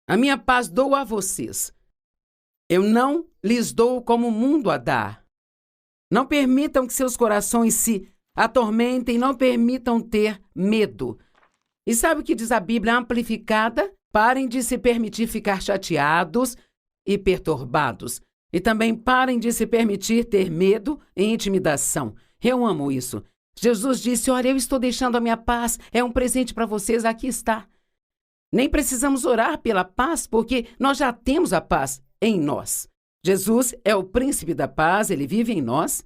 a minha paz dou a vocês. Eu não lhes dou como o mundo a dá. Não permitam que seus corações se atormentem, não permitam ter medo. E sabe o que diz a Bíblia amplificada? Parem de se permitir ficar chateados e perturbados. E também parem de se permitir ter medo e intimidação. Eu amo isso. Jesus disse, olha, eu estou deixando a minha paz, é um presente para vocês, aqui está. Nem precisamos orar pela paz, porque nós já temos a paz em nós. Jesus é o príncipe da paz, ele vive em nós.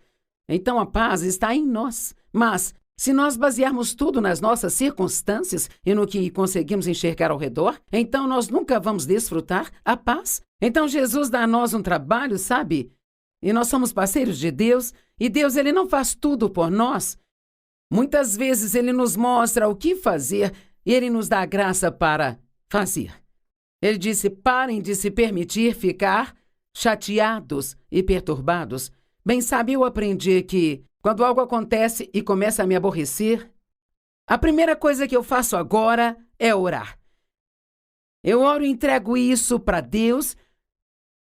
Então a paz está em nós. Mas, se nós basearmos tudo nas nossas circunstâncias e no que conseguimos enxergar ao redor, então nós nunca vamos desfrutar a paz. Então Jesus dá a nós um trabalho, sabe? E nós somos parceiros de Deus, e Deus ele não faz tudo por nós. Muitas vezes ele nos mostra o que fazer e ele nos dá a graça para fazer. Ele disse: parem de se permitir ficar chateados e perturbados. Bem sabe, eu aprendi que quando algo acontece e começa a me aborrecer, a primeira coisa que eu faço agora é orar. Eu oro e entrego isso para Deus.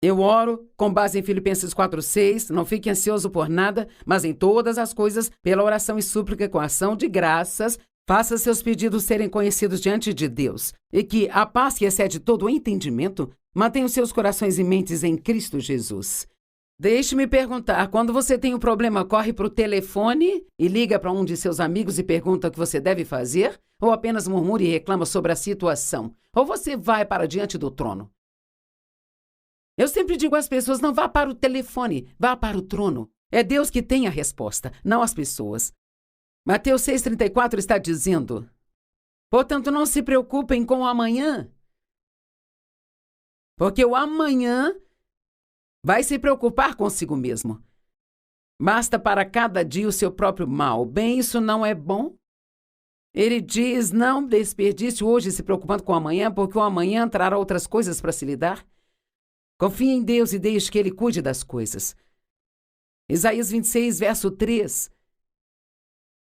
Eu oro com base em Filipenses 4:6, não fique ansioso por nada, mas em todas as coisas, pela oração e súplica com ação de graças, faça seus pedidos serem conhecidos diante de Deus, e que a paz que excede todo o entendimento mantenha os seus corações e mentes em Cristo Jesus. Deixe-me perguntar, quando você tem um problema, corre para o telefone e liga para um de seus amigos e pergunta o que você deve fazer? Ou apenas murmura e reclama sobre a situação? Ou você vai para diante do trono? Eu sempre digo às pessoas, não vá para o telefone, vá para o trono. É Deus que tem a resposta, não as pessoas. Mateus 6,34 está dizendo: portanto, não se preocupem com o amanhã, porque o amanhã vai se preocupar consigo mesmo. Basta para cada dia o seu próprio mal. Bem, isso não é bom. Ele diz, não desperdice hoje se preocupando com o amanhã, porque o amanhã trará outras coisas para se lidar. Confie em Deus e deixe que Ele cuide das coisas. Isaías 26, verso 3.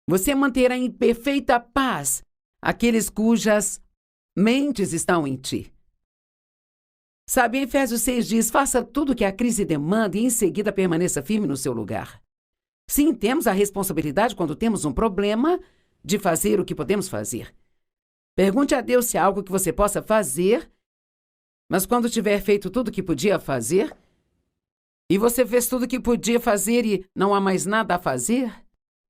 Você manterá em perfeita paz aqueles cujas mentes estão em ti. Sabe, em Efésios 6 diz, faça tudo o que a crise demanda e em seguida permaneça firme no seu lugar. Sim, temos a responsabilidade quando temos um problema de fazer o que podemos fazer. Pergunte a Deus se há algo que você possa fazer, mas quando tiver feito tudo o que podia fazer, e você fez tudo o que podia fazer e não há mais nada a fazer,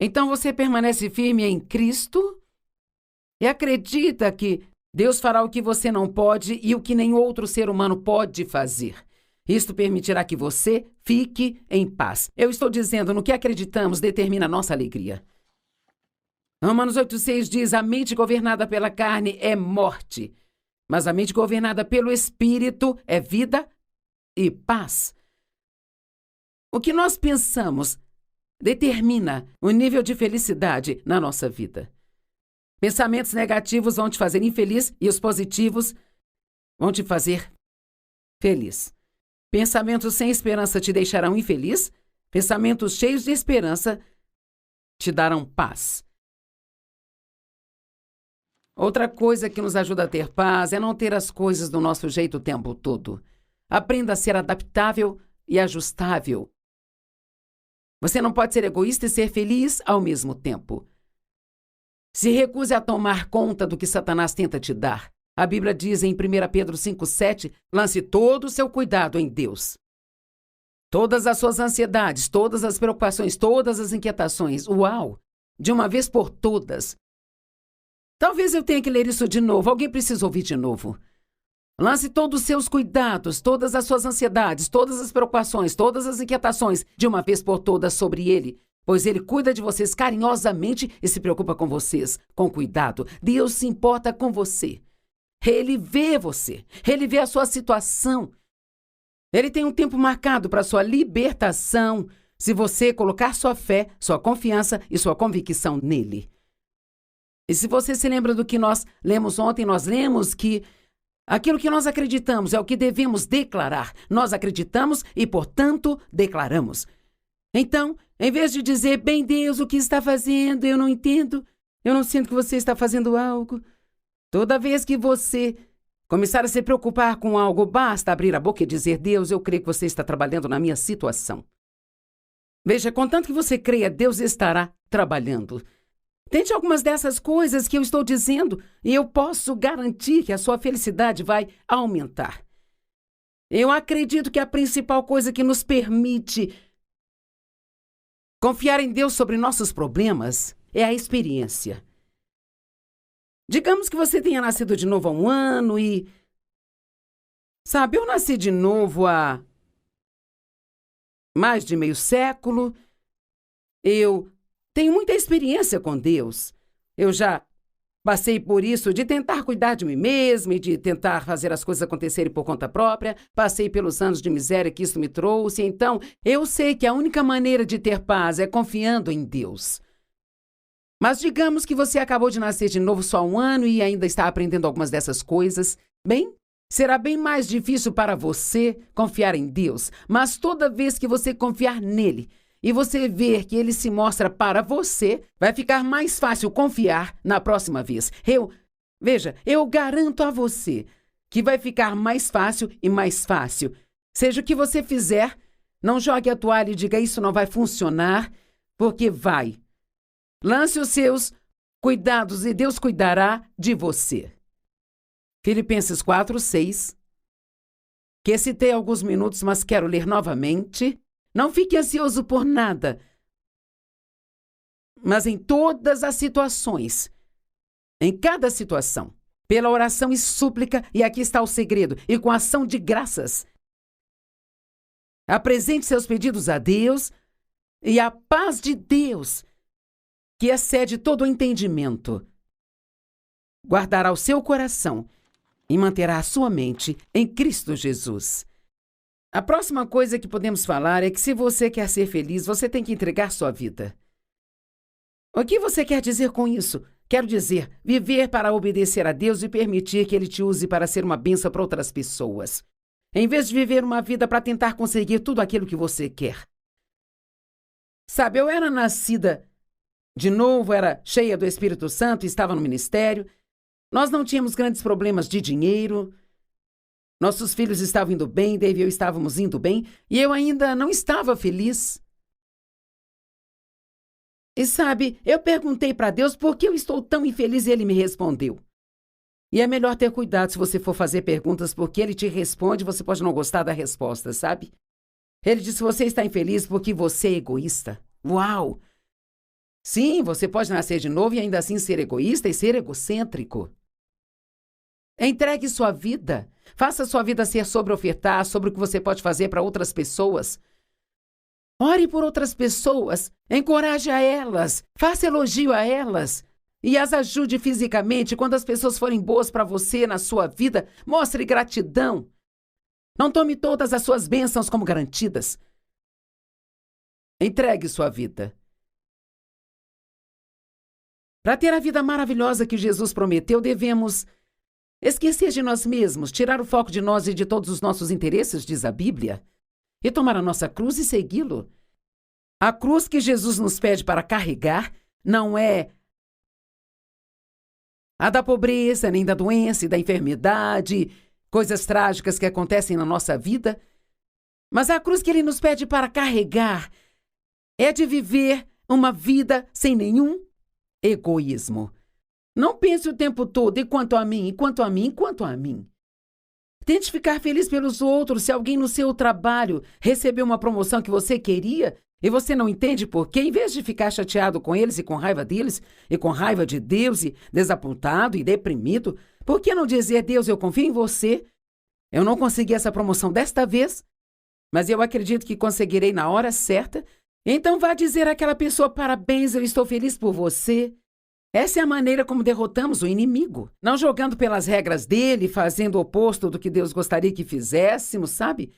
então você permanece firme em Cristo e acredita que Deus fará o que você não pode e o que nenhum outro ser humano pode fazer. Isto permitirá que você fique em paz. Eu estou dizendo, no que acreditamos determina a nossa alegria. Romanos 8,6 diz, a mente governada pela carne é morte, mas a mente governada pelo Espírito é vida e paz. O que nós pensamos determina o nível de felicidade na nossa vida. Pensamentos negativos vão te fazer infeliz e os positivos vão te fazer feliz. Pensamentos sem esperança te deixarão infeliz, pensamentos cheios de esperança te darão paz. Outra coisa que nos ajuda a ter paz é não ter as coisas do nosso jeito o tempo todo. Aprenda a ser adaptável e ajustável. Você não pode ser egoísta e ser feliz ao mesmo tempo. Se recuse a tomar conta do que Satanás tenta te dar. A Bíblia diz em 1 Pedro 5,7, lance todo o seu cuidado em Deus. Todas as suas ansiedades, todas as preocupações, todas as inquietações, uau, de uma vez por todas. Talvez eu tenha que ler isso de novo, alguém precisa ouvir de novo. Lance todos os seus cuidados, todas as suas ansiedades, todas as preocupações, todas as inquietações, de uma vez por todas sobre Ele, pois Ele cuida de vocês carinhosamente e se preocupa com vocês, com cuidado. Deus se importa com você. Ele vê você, Ele vê a sua situação. Ele tem um tempo marcado para a sua libertação, se você colocar sua fé, sua confiança e sua convicção nele. E se você se lembra do que nós lemos ontem, nós lemos que aquilo que nós acreditamos é o que devemos declarar. Nós acreditamos e, portanto, declaramos. Então, em vez de dizer, bem Deus, o que está fazendo, eu não entendo, eu não sinto que você está fazendo algo. Toda vez que você começar a se preocupar com algo, basta abrir a boca e dizer, Deus, eu creio que você está trabalhando na minha situação. Veja, contanto que você creia, Deus estará trabalhando. Tente algumas dessas coisas que eu estou dizendo e eu posso garantir que a sua felicidade vai aumentar. Eu acredito que a principal coisa que nos permite confiar em Deus sobre nossos problemas é a experiência. Digamos que você tenha nascido de novo há um ano e... Sabe, eu nasci de novo há mais de meio século. Eu tenho muita experiência com Deus. Eu já passei por isso de tentar cuidar de mim mesma e de tentar fazer as coisas acontecerem por conta própria. Passei pelos anos de miséria que isso me trouxe. Então, eu sei que a única maneira de ter paz é confiando em Deus. Mas digamos que você acabou de nascer de novo só há um ano e ainda está aprendendo algumas dessas coisas. Bem, será bem mais difícil para você confiar em Deus. Mas toda vez que você confiar nele e você ver que ele se mostra para você, vai ficar mais fácil confiar na próxima vez. Eu garanto a você que vai ficar mais fácil e mais fácil. Seja o que você fizer, não jogue a toalha e diga isso não vai funcionar, porque vai. Lance os seus cuidados e Deus cuidará de você. Filipenses 4:6, que citei há alguns minutos, mas quero ler novamente. Não fique ansioso por nada, mas em todas as situações, em cada situação, pela oração e súplica, e aqui está o segredo, e com ação de graças, apresente seus pedidos a Deus, e a paz de Deus, que excede todo o entendimento, guardará o seu coração e manterá a sua mente em Cristo Jesus. A próxima coisa que podemos falar é que se você quer ser feliz, você tem que entregar sua vida. O que você quer dizer com isso? Quero dizer, viver para obedecer a Deus e permitir que Ele te use para ser uma bênção para outras pessoas, em vez de viver uma vida para tentar conseguir tudo aquilo que você quer. Sabe, eu era nascida de novo, era cheia do Espírito Santo, estava no ministério. Nós não tínhamos grandes problemas de dinheiro. Nossos filhos estavam indo bem, Dave e eu estávamos indo bem, e eu ainda não estava feliz. E sabe, eu perguntei para Deus por que eu estou tão infeliz e Ele me respondeu. E é melhor ter cuidado se você for fazer perguntas, porque Ele te responde, você pode não gostar da resposta, sabe? Ele disse, você está infeliz porque você é egoísta. Uau! Sim, você pode nascer de novo e ainda assim ser egoísta e ser egocêntrico. Entregue sua vida. Faça sua vida ser sobre ofertar, sobre o que você pode fazer para outras pessoas. Ore por outras pessoas, encoraje a elas, faça elogio a elas e as ajude fisicamente. Quando as pessoas forem boas para você na sua vida, mostre gratidão. Não tome todas as suas bênçãos como garantidas. Entregue sua vida. Para ter a vida maravilhosa que Jesus prometeu, devemos esquecer de nós mesmos, tirar o foco de nós e de todos os nossos interesses, diz a Bíblia, e tomar a nossa cruz e segui-lo. A cruz que Jesus nos pede para carregar não é a da pobreza, nem da doença e da enfermidade, coisas trágicas que acontecem na nossa vida, mas a cruz que Ele nos pede para carregar é de viver uma vida sem nenhum egoísmo. Não pense o tempo todo, enquanto a mim, enquanto a mim, enquanto a mim. Tente ficar feliz pelos outros. Se alguém no seu trabalho recebeu uma promoção que você queria e você não entende por quê, em vez de ficar chateado com eles e com raiva deles e com raiva de Deus e desapontado e deprimido, por que não dizer, Deus, eu confio em você, eu não consegui essa promoção desta vez, mas eu acredito que conseguirei na hora certa, então vá dizer àquela pessoa, parabéns, eu estou feliz por você. Essa é a maneira como derrotamos o inimigo. Não jogando pelas regras dele, fazendo o oposto do que Deus gostaria que fizéssemos, sabe?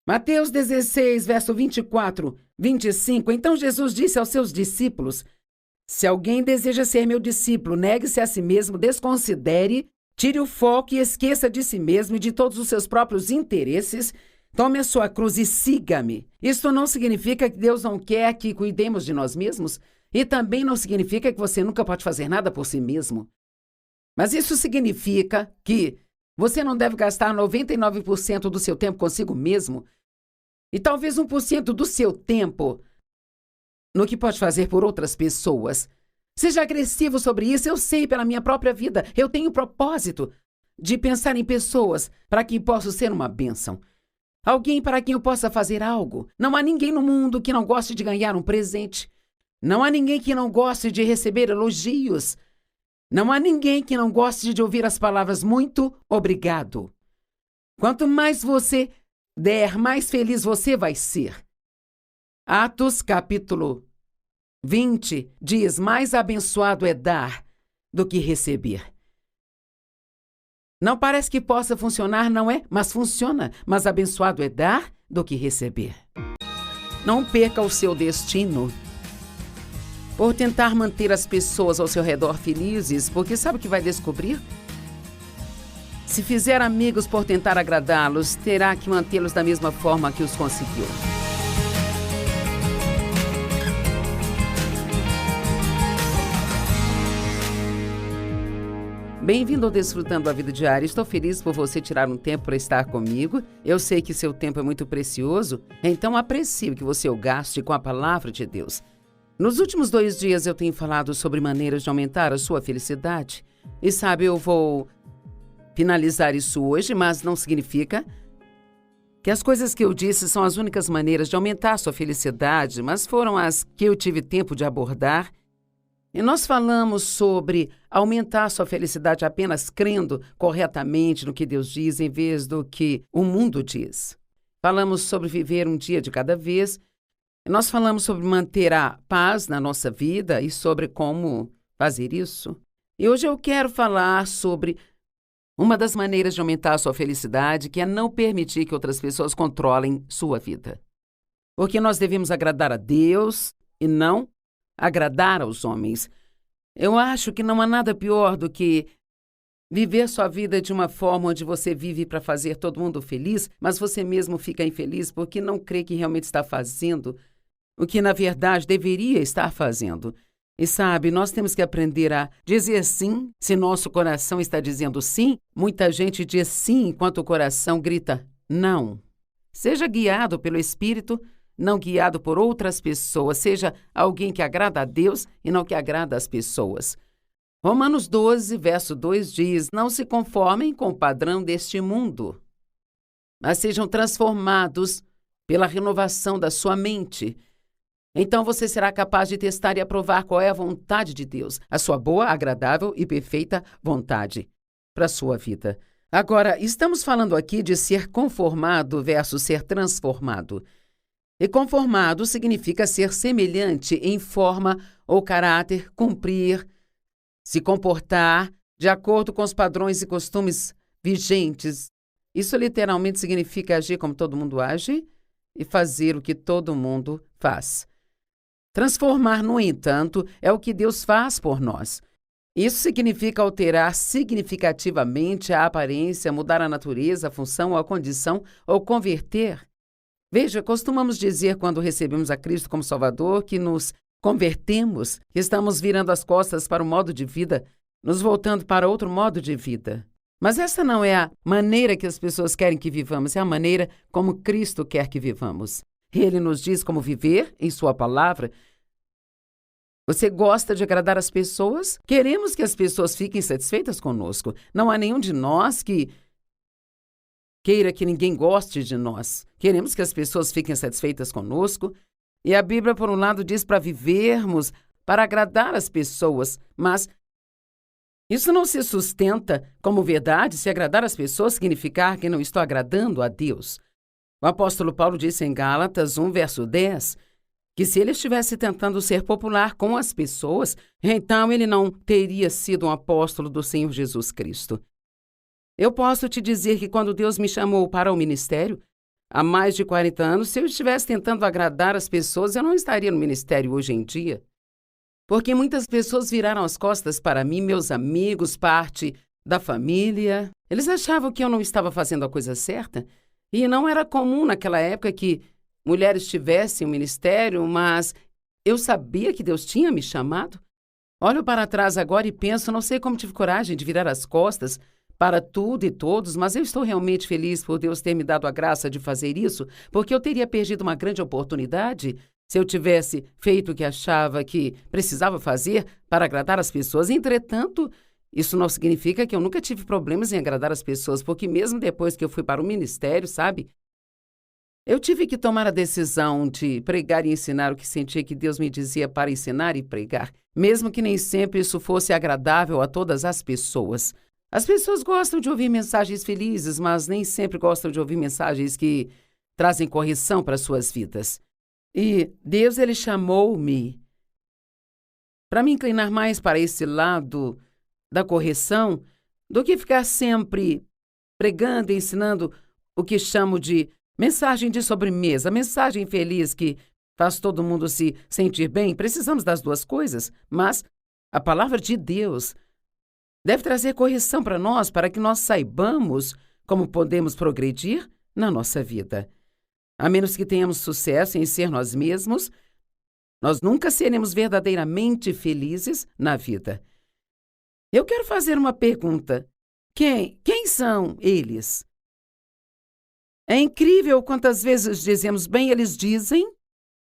Mateus 16, verso 24, 25. Então Jesus disse aos seus discípulos, se alguém deseja ser meu discípulo, negue-se a si mesmo, desconsidere, tire o foco e esqueça de si mesmo e de todos os seus próprios interesses, tome a sua cruz e siga-me. Isto não significa que Deus não quer que cuidemos de nós mesmos, e também não significa que você nunca pode fazer nada por si mesmo. Mas isso significa que você não deve gastar 99% do seu tempo consigo mesmo e talvez 1% do seu tempo no que pode fazer por outras pessoas. Seja agressivo sobre isso, eu sei pela minha própria vida. Eu tenho o propósito de pensar em pessoas para quem posso ser uma bênção. Alguém para quem eu possa fazer algo. Não há ninguém no mundo que não goste de ganhar um presente. Não há ninguém que não goste de receber elogios. Não há ninguém que não goste de ouvir as palavras muito obrigado. Quanto mais você der, mais feliz você vai ser. Atos, capítulo 20, diz: mais abençoado é dar do que receber. Não parece que possa funcionar, não é? Mas funciona. Mas abençoado é dar do que receber. Não perca o seu destino por tentar manter as pessoas ao seu redor felizes, porque sabe o que vai descobrir? Se fizer amigos por tentar agradá-los, terá que mantê-los da mesma forma que os conseguiu. Bem-vindo ao Desfrutando a Vida Diária. Estou feliz por você tirar um tempo para estar comigo. Eu sei que seu tempo é muito precioso, então aprecie o que você o gaste com a palavra de Deus. Nos últimos 2 dias eu tenho falado sobre maneiras de aumentar a sua felicidade. E sabe, eu vou finalizar isso hoje, mas não significa que as coisas que eu disse são as únicas maneiras de aumentar a sua felicidade, mas foram as que eu tive tempo de abordar. E nós falamos sobre aumentar a sua felicidade apenas crendo corretamente no que Deus diz, em vez do que o mundo diz. Falamos sobre viver um dia de cada vez. Nós falamos sobre manter a paz na nossa vida e sobre como fazer isso. E hoje eu quero falar sobre uma das maneiras de aumentar a sua felicidade, que é não permitir que outras pessoas controlem sua vida. Porque nós devemos agradar a Deus e não agradar aos homens. Eu acho que não há nada pior do que viver sua vida de uma forma onde você vive para fazer todo mundo feliz, mas você mesmo fica infeliz porque não crê que realmente está fazendo o que na verdade deveria estar fazendo. E sabe, nós temos que aprender a dizer sim se nosso coração está dizendo sim. Muita gente diz sim enquanto o coração grita não. Seja guiado pelo Espírito, não guiado por outras pessoas. Seja alguém que agrada a Deus e não que agrada as pessoas. Romanos 12, verso 2 diz: não se conformem com o padrão deste mundo, mas sejam transformados pela renovação da sua mente. Então você será capaz de testar e aprovar qual é a vontade de Deus, a sua boa, agradável e perfeita vontade para a sua vida. Agora, estamos falando aqui de ser conformado versus ser transformado. E conformado significa ser semelhante em forma ou caráter, cumprir, se comportar de acordo com os padrões e costumes vigentes. Isso literalmente significa agir como todo mundo age e fazer o que todo mundo faz. Transformar, no entanto, é o que Deus faz por nós. Isso significa alterar significativamente a aparência, mudar a natureza, a função ou a condição, ou converter. Veja, costumamos dizer quando recebemos a Cristo como Salvador que nos convertemos, que estamos virando as costas para um modo de vida, nos voltando para outro modo de vida. Mas essa não é a maneira que as pessoas querem que vivamos, é a maneira como Cristo quer que vivamos. Ele nos diz como viver em sua palavra. Você gosta de agradar as pessoas? Queremos que as pessoas fiquem satisfeitas conosco. Não há nenhum de nós que queira que ninguém goste de nós. Queremos que as pessoas fiquem satisfeitas conosco. E a Bíblia, por um lado, diz para vivermos, para agradar as pessoas. Mas isso não se sustenta como verdade se agradar as pessoas significar que não estou agradando a Deus. O apóstolo Paulo disse em Gálatas 1, verso 10, que se ele estivesse tentando ser popular com as pessoas, então ele não teria sido um apóstolo do Senhor Jesus Cristo. Eu posso te dizer que quando Deus me chamou para o ministério, há mais de 40 anos, se eu estivesse tentando agradar as pessoas, eu não estaria no ministério hoje em dia. Porque muitas pessoas viraram as costas para mim, meus amigos, parte da família. Eles achavam que eu não estava fazendo a coisa certa. E não era comum naquela época que mulheres tivessem um ministério, mas eu sabia que Deus tinha me chamado. Olho para trás agora e penso, não sei como tive coragem de virar as costas para tudo e todos, mas eu estou realmente feliz por Deus ter me dado a graça de fazer isso, porque eu teria perdido uma grande oportunidade se eu tivesse feito o que achava que precisava fazer para agradar as pessoas. Entretanto, isso não significa que eu nunca tive problemas em agradar as pessoas, porque mesmo depois que eu fui para o ministério, sabe? Eu tive que tomar a decisão de pregar e ensinar o que sentia que Deus me dizia para ensinar e pregar, mesmo que nem sempre isso fosse agradável a todas as pessoas. As pessoas gostam de ouvir mensagens felizes, mas nem sempre gostam de ouvir mensagens que trazem correção para suas vidas. E Deus, Ele chamou-me para me inclinar mais para esse lado da correção do que ficar sempre pregando e ensinando o que chamo de mensagem de sobremesa, mensagem feliz que faz todo mundo se sentir bem. Precisamos das duas coisas, mas a palavra de Deus deve trazer correção para nós, para que nós saibamos como podemos progredir na nossa vida. A menos que tenhamos sucesso em ser nós mesmos, nós nunca seremos verdadeiramente felizes na vida. Eu quero fazer uma pergunta. Quem são eles? É incrível quantas vezes dizemos, bem, eles dizem,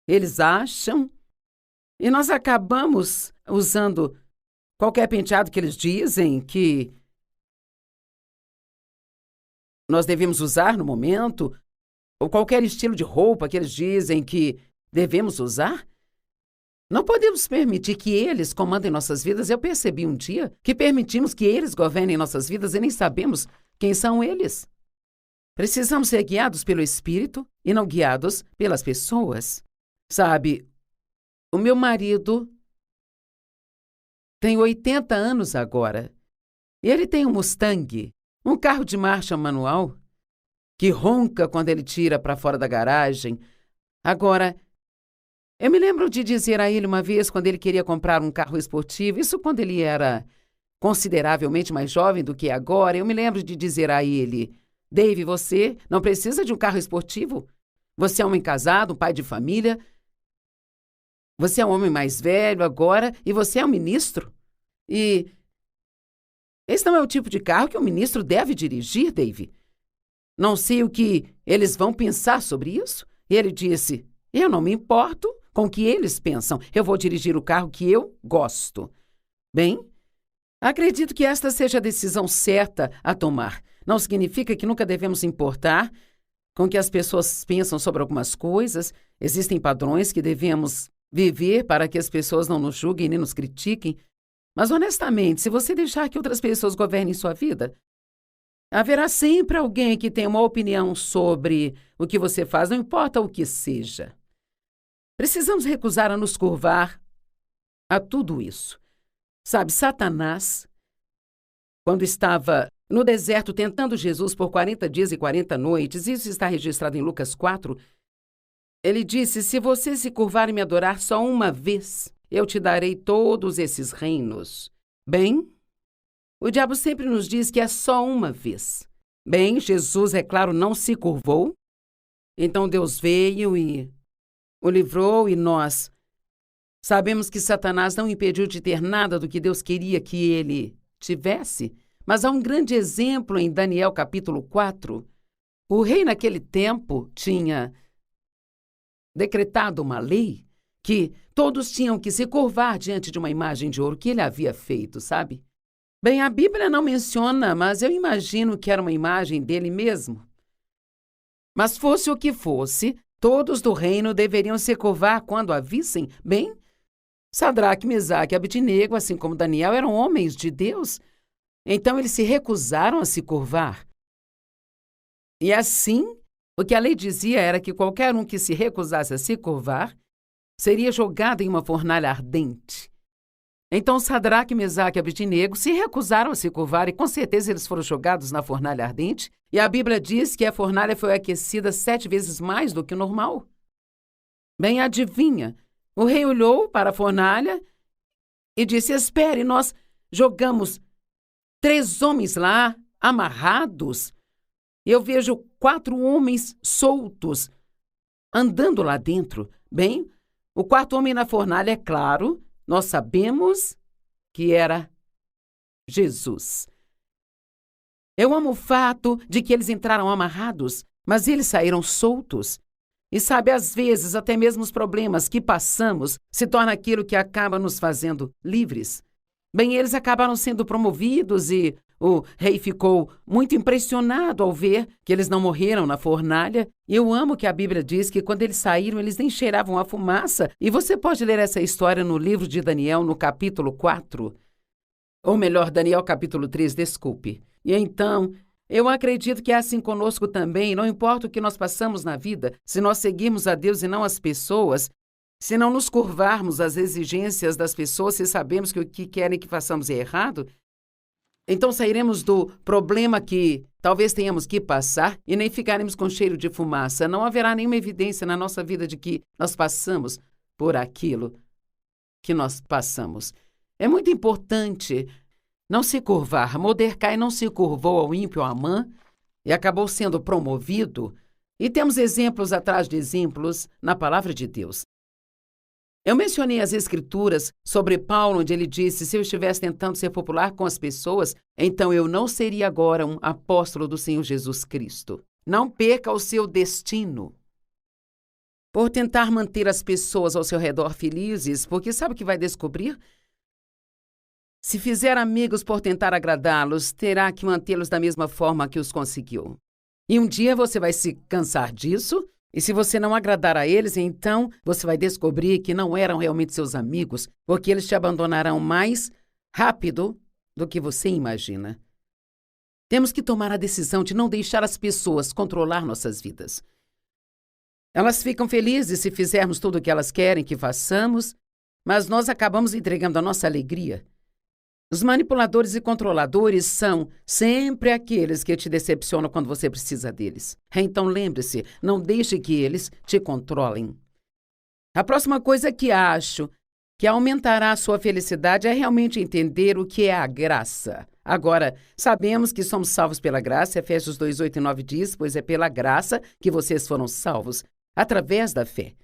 eles acham, e nós acabamos usando qualquer penteado que eles dizem que nós devemos usar no momento, ou qualquer estilo de roupa que eles dizem que devemos usar. Não podemos permitir que eles comandem nossas vidas. Eu percebi um dia que permitimos que eles governem nossas vidas e nem sabemos quem são eles. Precisamos ser guiados pelo Espírito e não guiados pelas pessoas. Sabe, o meu marido tem 80 anos agora. E ele tem um Mustang, um carro de marcha manual, que ronca quando ele tira para fora da garagem. Agora, eu me lembro de dizer a ele uma vez, quando ele queria comprar um carro esportivo, isso quando ele era consideravelmente mais jovem do que agora, eu me lembro de dizer a ele, Dave, você não precisa de um carro esportivo? Você é um homem casado, um pai de família, você é um homem mais velho agora e você é um ministro. E esse não é o tipo de carro que um ministro deve dirigir, Dave. Não sei o que eles vão pensar sobre isso. E ele disse, eu não me importo com o que eles pensam. Eu vou dirigir o carro que eu gosto. Bem, acredito que esta seja a decisão certa a tomar. Não significa que nunca devemos importar com o que as pessoas pensam sobre algumas coisas. Existem padrões que devemos viver para que as pessoas não nos julguem nem nos critiquem. Mas, honestamente, se você deixar que outras pessoas governem sua vida, haverá sempre alguém que tenha uma opinião sobre o que você faz, não importa o que seja. Precisamos recusar a nos curvar a tudo isso. Sabe, Satanás, quando estava no deserto tentando Jesus por 40 dias e 40 noites, isso está registrado em Lucas 4, ele disse, se você se curvar e me adorar só uma vez, eu te darei todos esses reinos. Bem, o diabo sempre nos diz que é só uma vez. Bem, Jesus, é claro, não se curvou. Então Deus veio e o livrou e nós sabemos que Satanás não impediu de ter nada do que Deus queria que ele tivesse. Mas há um grande exemplo em Daniel capítulo 4. O rei naquele tempo tinha decretado uma lei que todos tinham que se curvar diante de uma imagem de ouro que ele havia feito, sabe? Bem, a Bíblia não menciona, mas eu imagino que era uma imagem dele mesmo. Mas fosse o que fosse, todos do reino deveriam se curvar quando a vissem. Bem, Sadraque, Mesaque e Abednego, assim como Daniel, eram homens de Deus. Então eles se recusaram a se curvar. E assim, o que a lei dizia era que qualquer um que se recusasse a se curvar seria jogado em uma fornalha ardente. Então Sadraque, Mesaque e Abednego se recusaram a se curvar e com certeza eles foram jogados na fornalha ardente. E a Bíblia diz que a fornalha foi aquecida 7 vezes mais do que o normal. Bem, adivinha, o rei olhou para a fornalha e disse, espere, nós jogamos 3 homens lá, amarrados. Eu vejo 4 homens soltos, andando lá dentro. Bem, o 4º homem na fornalha, é claro, nós sabemos que era Jesus. Eu amo o fato de que eles entraram amarrados, mas eles saíram soltos. E sabe, às vezes, até mesmo os problemas que passamos se torna aquilo que acaba nos fazendo livres. Bem, eles acabaram sendo promovidos e o rei ficou muito impressionado ao ver que eles não morreram na fornalha. E eu amo que a Bíblia diz que quando eles saíram, eles nem cheiravam a fumaça. E você pode ler essa história no livro de Daniel, no capítulo 4. Ou melhor, Daniel capítulo 3, desculpe. E então, Eu acredito que é assim conosco também, não importa o que nós passamos na vida, se nós seguirmos a Deus e não as pessoas, se não nos curvarmos às exigências das pessoas, se sabemos que o que querem que façamos é errado, então sairemos do problema que talvez tenhamos que passar e nem ficaremos com cheiro de fumaça. Não haverá nenhuma evidência na nossa vida de que nós passamos por aquilo que nós passamos. É muito importante não se curvar. Mordecai não se curvou ao ímpio Amã e acabou sendo promovido. E temos exemplos atrás de exemplos na palavra de Deus. Eu mencionei as Escrituras sobre Paulo, onde ele disse: se eu estivesse tentando ser popular com as pessoas, então eu não seria agora um apóstolo do Senhor Jesus Cristo. Não perca o seu destino por tentar manter as pessoas ao seu redor felizes, porque sabe o que vai descobrir? Se fizer amigos por tentar agradá-los, terá que mantê-los da mesma forma que os conseguiu. E um dia você vai se cansar disso. E se você não agradar a eles, então você vai descobrir que não eram realmente seus amigos, porque eles te abandonarão mais rápido do que você imagina. Temos que tomar a decisão de não deixar as pessoas controlar nossas vidas. Elas ficam felizes se fizermos tudo o que elas querem que façamos, mas nós acabamos entregando a nossa alegria. Os manipuladores e controladores são sempre aqueles que te decepcionam quando você precisa deles. Então lembre-se, não deixe que eles te controlem. A próxima coisa que acho que aumentará a sua felicidade é realmente entender o que é a graça. Agora, sabemos que somos salvos pela graça. Efésios 2, 8 e 9 diz: pois é pela graça que vocês foram salvos, através da fé.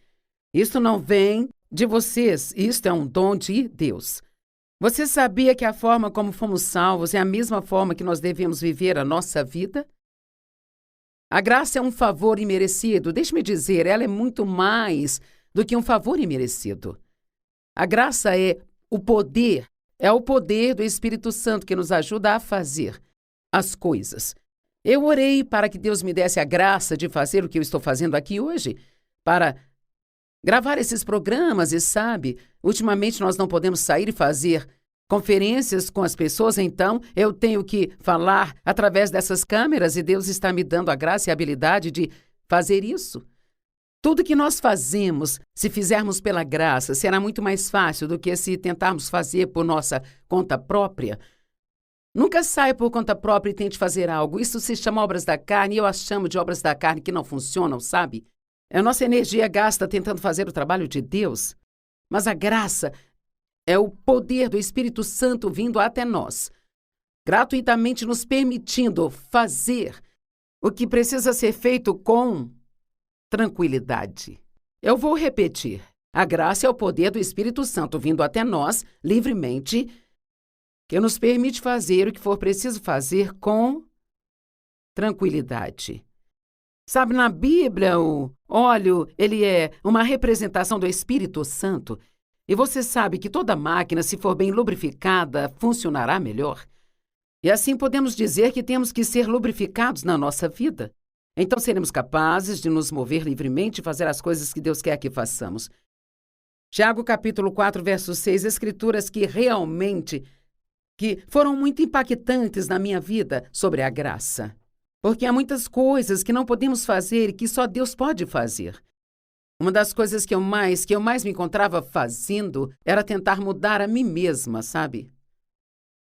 Isto não vem de vocês, isto é um dom de Deus. Você sabia que a forma como fomos salvos é a mesma forma que nós devemos viver a nossa vida? A graça é um favor imerecido. Deixe-me dizer, ela é muito mais do que um favor imerecido. A graça é o poder do Espírito Santo que nos ajuda a fazer as coisas. Eu orei para que Deus me desse a graça de fazer o que eu estou fazendo aqui hoje, para gravar esses programas e, sabe, ultimamente nós não podemos sair e fazer conferências com as pessoas, então eu tenho que falar através dessas câmeras e Deus está me dando a graça e a habilidade de fazer isso. Tudo que nós fazemos, se fizermos pela graça, será muito mais fácil do que se tentarmos fazer por nossa conta própria. Nunca saia por conta própria e tente fazer algo. Isso se chama obras da carne e eu as chamo de obras da carne que não funcionam, sabe? A nossa energia gasta tentando fazer o trabalho de Deus, mas a graça é o poder do Espírito Santo vindo até nós, gratuitamente nos permitindo fazer o que precisa ser feito com tranquilidade. Eu vou repetir. A graça é o poder do Espírito Santo vindo até nós, livremente, que nos permite fazer o que for preciso fazer com tranquilidade. Sabe, na Bíblia, o óleo, ele é uma representação do Espírito Santo. E você sabe que toda máquina, se for bem lubrificada, funcionará melhor. E assim podemos dizer que temos que ser lubrificados na nossa vida. Então seremos capazes de nos mover livremente e fazer as coisas que Deus quer que façamos. Tiago, capítulo 4, verso 6, escrituras que realmente foram muito impactantes na minha vida sobre a graça. Porque há muitas coisas que não podemos fazer e que só Deus pode fazer. Uma das coisas que eu mais me encontrava fazendo era tentar mudar a mim mesma, sabe?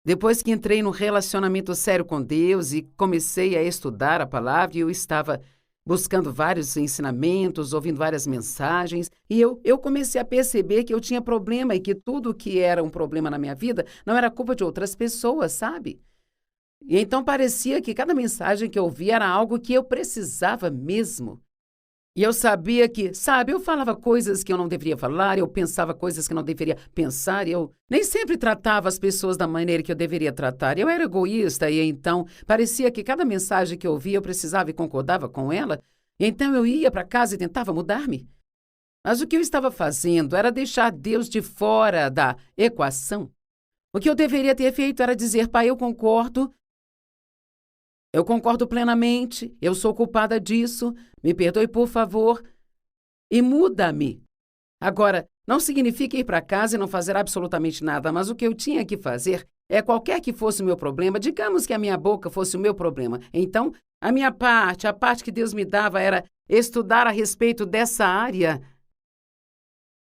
Depois que entrei num relacionamento sério com Deus e comecei a estudar a palavra, eu estava buscando vários ensinamentos, ouvindo várias mensagens, e eu comecei a perceber que eu tinha problema e que tudo que era um problema na minha vida não era culpa de outras pessoas, sabe? E então parecia que cada mensagem que eu ouvia era algo que eu precisava mesmo. E eu sabia que, sabe, eu falava coisas que eu não deveria falar, eu pensava coisas que não deveria pensar, e eu nem sempre tratava as pessoas da maneira que eu deveria tratar. Eu era egoísta e então parecia que cada mensagem que eu ouvia eu precisava e concordava com ela. E então eu ia para casa e tentava mudar-me. Mas o que eu estava fazendo era deixar Deus de fora da equação. O que eu deveria ter feito era dizer: Pai, eu concordo plenamente, eu sou culpada disso, me perdoe por favor e muda-me. Agora, não significa ir para casa e não fazer absolutamente nada, mas o que eu tinha que fazer qualquer que fosse o meu problema, digamos que a minha boca fosse o meu problema. Então, a minha parte, a parte que Deus me dava era estudar a respeito dessa área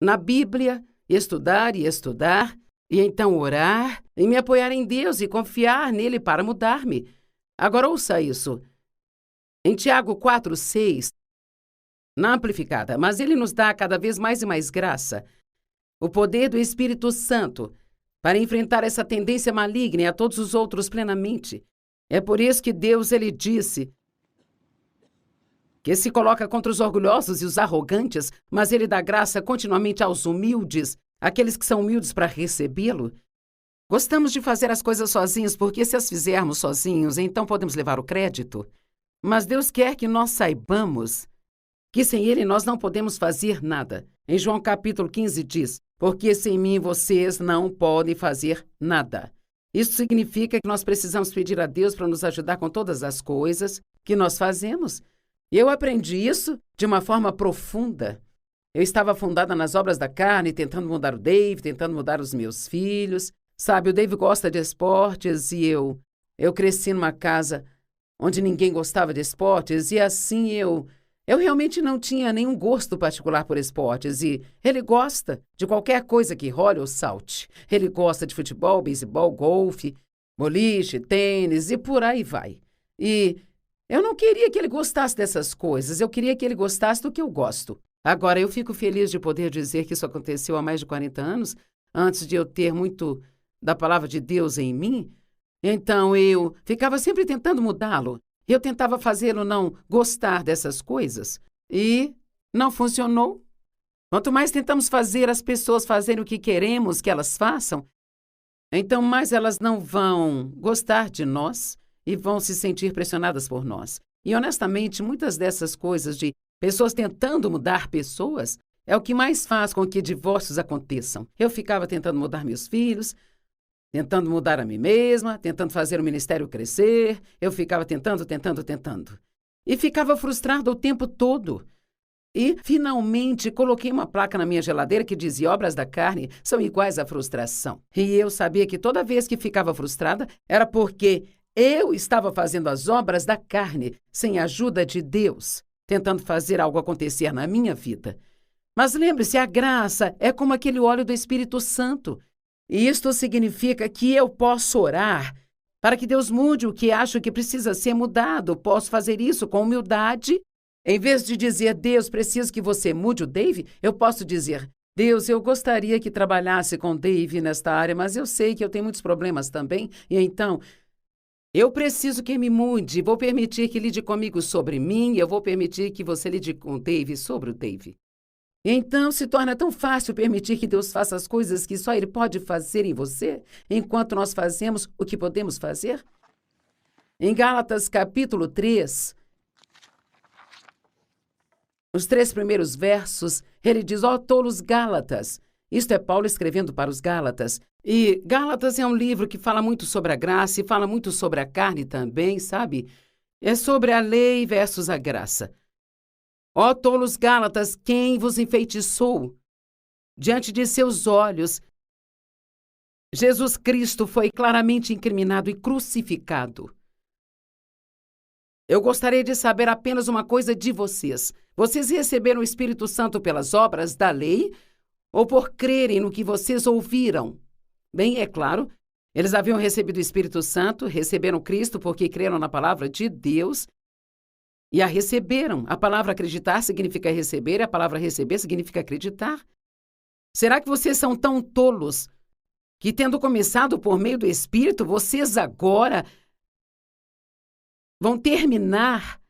na Bíblia, estudar e estudar, e então orar, e me apoiar em Deus e confiar nele para mudar-me. Agora ouça isso. Em Tiago 4:6, na Amplificada, mas ele nos dá cada vez mais e mais graça, o poder do Espírito Santo, para enfrentar essa tendência maligna e a todos os outros plenamente. É por isso que Deus, ele disse que se coloca contra os orgulhosos e os arrogantes, mas ele dá graça continuamente aos humildes, aqueles que são humildes para recebê-lo. Gostamos de fazer as coisas sozinhos, porque se as fizermos sozinhos, então podemos levar o crédito. Mas Deus quer que nós saibamos que sem Ele nós não podemos fazer nada. Em João capítulo 15 diz, porque sem mim vocês não podem fazer nada. Isso significa que nós precisamos pedir a Deus para nos ajudar com todas as coisas que nós fazemos. Eu aprendi isso de uma forma profunda. Eu estava afundada nas obras da carne, tentando mudar o Dave, tentando mudar os meus filhos. Sabe, o Dave gosta de esportes e eu cresci numa casa onde ninguém gostava de esportes e assim eu realmente não tinha nenhum gosto particular por esportes e ele gosta de qualquer coisa que role ou salte. Ele gosta de futebol, beisebol, golfe, boliche, tênis e por aí vai. E eu não queria que ele gostasse dessas coisas, eu queria que ele gostasse do que eu gosto. Agora, eu fico feliz de poder dizer que isso aconteceu há mais de 40 anos, antes de eu ter muito da palavra de Deus em mim. Então, eu ficava sempre tentando mudá-lo. Eu tentava fazê-lo não gostar dessas coisas. E não funcionou. Quanto mais tentamos fazer as pessoas fazerem o que queremos que elas façam, então mais elas não vão gostar de nós e vão se sentir pressionadas por nós. E, honestamente, muitas dessas coisas de pessoas tentando mudar pessoas é o que mais faz com que divórcios aconteçam. Eu ficava tentando mudar meus filhos, tentando mudar a mim mesma, tentando fazer o ministério crescer. Eu ficava tentando. E ficava frustrada o tempo todo. E, finalmente, coloquei uma placa na minha geladeira que dizia: obras da carne são iguais à frustração. E eu sabia que toda vez que ficava frustrada era porque eu estava fazendo as obras da carne sem a ajuda de Deus, tentando fazer algo acontecer na minha vida. Mas lembre-se, a graça é como aquele óleo do Espírito Santo. E isto significa que eu posso orar para que Deus mude o que acho que precisa ser mudado. Posso fazer isso com humildade. Em vez de dizer, Deus, preciso que você mude o Dave, eu posso dizer, Deus, eu gostaria que trabalhasse com o Dave nesta área, mas eu sei que eu tenho muitos problemas também, e então eu preciso que me mude. Vou permitir que lide comigo sobre mim, e eu vou permitir que você lide com o Dave sobre o Dave. Então, se torna tão fácil permitir que Deus faça as coisas que só Ele pode fazer em você, enquanto nós fazemos o que podemos fazer? Em Gálatas, capítulo 3, os 3 primeiros versos, ele diz, ó tolos Gálatas. Isto é Paulo escrevendo para os Gálatas. E Gálatas é um livro que fala muito sobre a graça e fala muito sobre a carne também, sabe? É sobre a lei versus a graça. Ó tolos Gálatas, quem vos enfeitiçou? Diante de seus olhos, Jesus Cristo foi claramente incriminado e crucificado. Eu gostaria de saber apenas uma coisa de vocês. Vocês receberam o Espírito Santo pelas obras da lei ou por crerem no que vocês ouviram? Bem, é claro, eles haviam recebido o Espírito Santo, receberam Cristo porque creram na palavra de Deus, e a receberam. A palavra acreditar significa receber, e a palavra receber significa acreditar. Será que vocês são tão tolos que, tendo começado por meio do Espírito, vocês agora vão terminar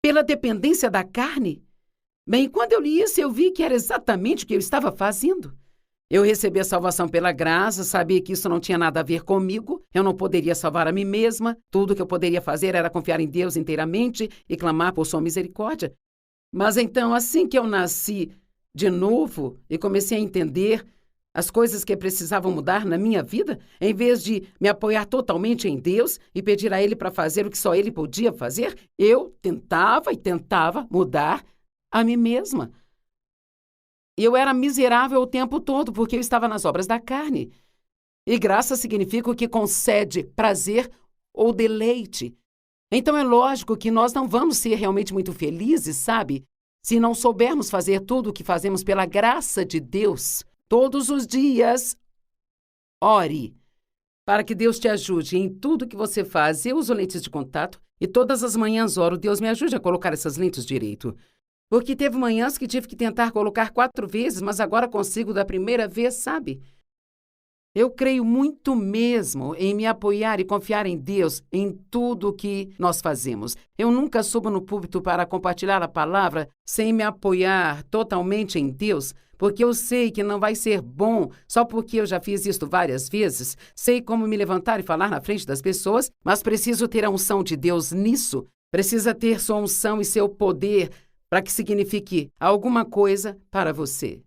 pela dependência da carne? Bem, quando eu li isso, eu vi que era exatamente o que eu estava fazendo. Eu recebi a salvação pela graça, sabia que isso não tinha nada a ver comigo, eu não poderia salvar a mim mesma, tudo que eu poderia fazer era confiar em Deus inteiramente e clamar por sua misericórdia. Mas então, assim que eu nasci de novo e comecei a entender as coisas que precisavam mudar na minha vida, em vez de me apoiar totalmente em Deus e pedir a Ele para fazer o que só Ele podia fazer, eu tentava mudar a mim mesma. Eu era miserável o tempo todo porque eu estava nas obras da carne. E graça significa o que concede prazer ou deleite. Então é lógico que nós não vamos ser realmente muito felizes, sabe? Se não soubermos fazer tudo o que fazemos pela graça de Deus. Todos os dias, ore para que Deus te ajude em tudo que você faz. Eu uso lentes de contato e todas as manhãs oro, Deus me ajude a colocar essas lentes direito. Porque teve manhãs que tive que tentar colocar 4 vezes, mas agora consigo da primeira vez, sabe? Eu creio muito mesmo em me apoiar e confiar em Deus em tudo o que nós fazemos. Eu nunca subo no púlpito para compartilhar a palavra sem me apoiar totalmente em Deus, porque eu sei que não vai ser bom só porque eu já fiz isto várias vezes. Sei como me levantar e falar na frente das pessoas, mas preciso ter a unção de Deus nisso. Precisa ter sua unção e seu poder para que signifique alguma coisa para você.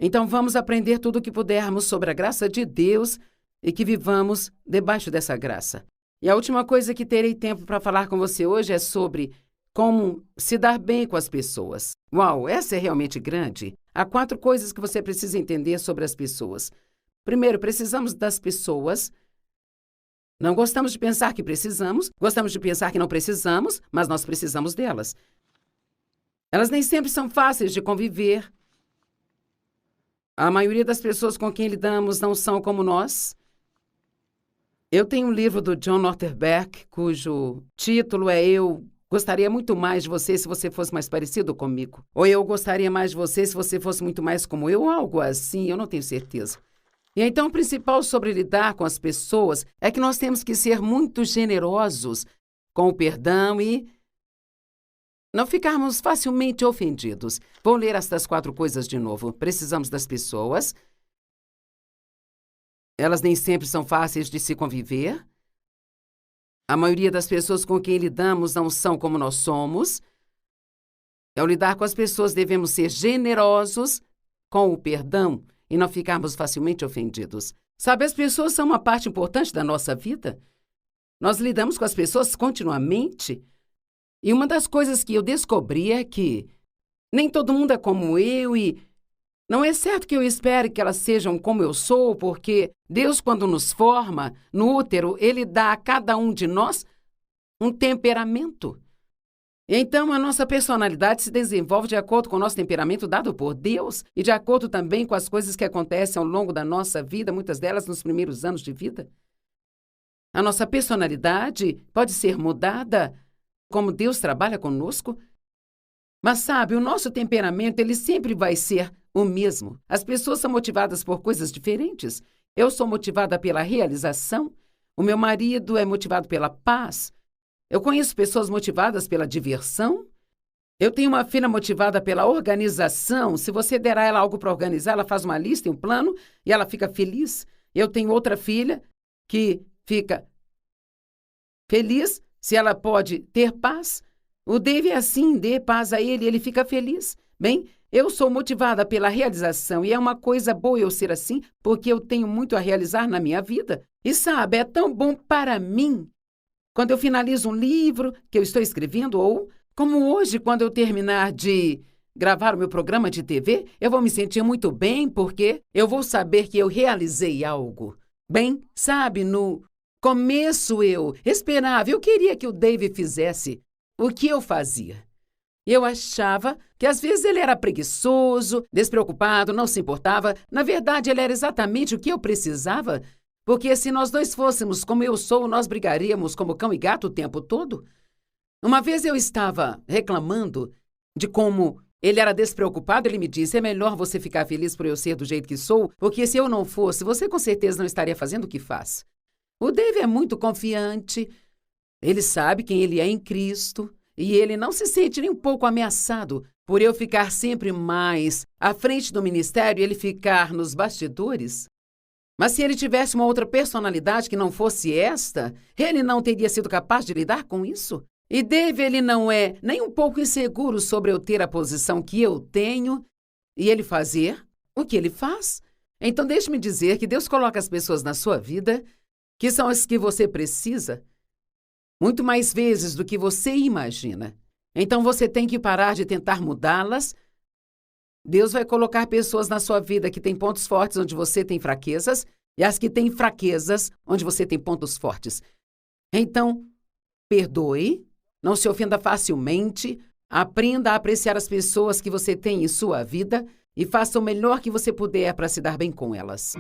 Então vamos aprender tudo o que pudermos sobre a graça de Deus e que vivamos debaixo dessa graça. E a última coisa que terei tempo para falar com você hoje é sobre como se dar bem com as pessoas. Uau, essa é realmente grande. Há 4 coisas que você precisa entender sobre as pessoas. Primeiro, precisamos das pessoas. Não gostamos de pensar que precisamos, gostamos de pensar que não precisamos, mas nós precisamos delas. Elas nem sempre são fáceis de conviver. A maioria das pessoas com quem lidamos não são como nós. Eu tenho um livro do John Ortberg, cujo título é Eu gostaria muito mais de você se você fosse mais parecido comigo. Ou Eu gostaria mais de você se você fosse muito mais como eu, algo assim, eu não tenho certeza. E então o principal sobre lidar com as pessoas é que nós temos que ser muito generosos com o perdão e não ficarmos facilmente ofendidos. Vou ler estas 4 coisas de novo. Precisamos das pessoas. Elas nem sempre são fáceis de se conviver. A maioria das pessoas com quem lidamos não são como nós somos. Ao lidar com as pessoas, devemos ser generosos com o perdão e não ficarmos facilmente ofendidos. Sabe, as pessoas são uma parte importante da nossa vida. Nós lidamos com as pessoas continuamente. E uma das coisas que eu descobri é que nem todo mundo é como eu e não é certo que eu espere que elas sejam como eu sou, porque Deus, quando nos forma no útero, Ele dá a cada um de nós um temperamento. Então, a nossa personalidade se desenvolve de acordo com o nosso temperamento dado por Deus e de acordo também com as coisas que acontecem ao longo da nossa vida, muitas delas nos primeiros anos de vida. A nossa personalidade pode ser mudada como Deus trabalha conosco. Mas sabe, o nosso temperamento, ele sempre vai ser o mesmo. As pessoas são motivadas por coisas diferentes. Eu sou motivada pela realização. O meu marido é motivado pela paz. Eu conheço pessoas motivadas pela diversão. Eu tenho uma filha motivada pela organização. Se você der a ela algo para organizar, ela faz uma lista e um plano e ela fica feliz. Eu tenho outra filha que fica feliz se ela pode ter paz. O Dave é assim, dê paz a ele, ele fica feliz. Bem, eu sou motivada pela realização e é uma coisa boa eu ser assim, porque eu tenho muito a realizar na minha vida. E sabe, é tão bom para mim quando eu finalizo um livro que eu estou escrevendo ou, como hoje, quando eu terminar de gravar o meu programa de TV, eu vou me sentir muito bem porque eu vou saber que eu realizei algo. Bem, sabe, no começo eu esperava, eu queria que o Dave fizesse o que eu fazia. Eu achava que às vezes ele era preguiçoso, despreocupado, não se importava. Na verdade, ele era exatamente o que eu precisava, porque se nós dois fôssemos como eu sou, nós brigaríamos como cão e gato o tempo todo. Uma vez eu estava reclamando de como ele era despreocupado, ele me disse, é melhor você ficar feliz por eu ser do jeito que sou, porque se eu não fosse, você com certeza não estaria fazendo o que faz. O Dave é muito confiante, ele sabe quem ele é em Cristo e ele não se sente nem um pouco ameaçado por eu ficar sempre mais à frente do ministério e ele ficar nos bastidores. Mas se ele tivesse uma outra personalidade que não fosse esta, ele não teria sido capaz de lidar com isso. E Dave, ele não é nem um pouco inseguro sobre eu ter a posição que eu tenho e ele fazer o que ele faz. Então deixe-me dizer que Deus coloca as pessoas na sua vida que são as que você precisa, muito mais vezes do que você imagina. Então você tem que parar de tentar mudá-las. Deus vai colocar pessoas na sua vida que têm pontos fortes onde você tem fraquezas e as que têm fraquezas onde você tem pontos fortes. Então, perdoe, não se ofenda facilmente, aprenda a apreciar as pessoas que você tem em sua vida e faça o melhor que você puder para se dar bem com elas.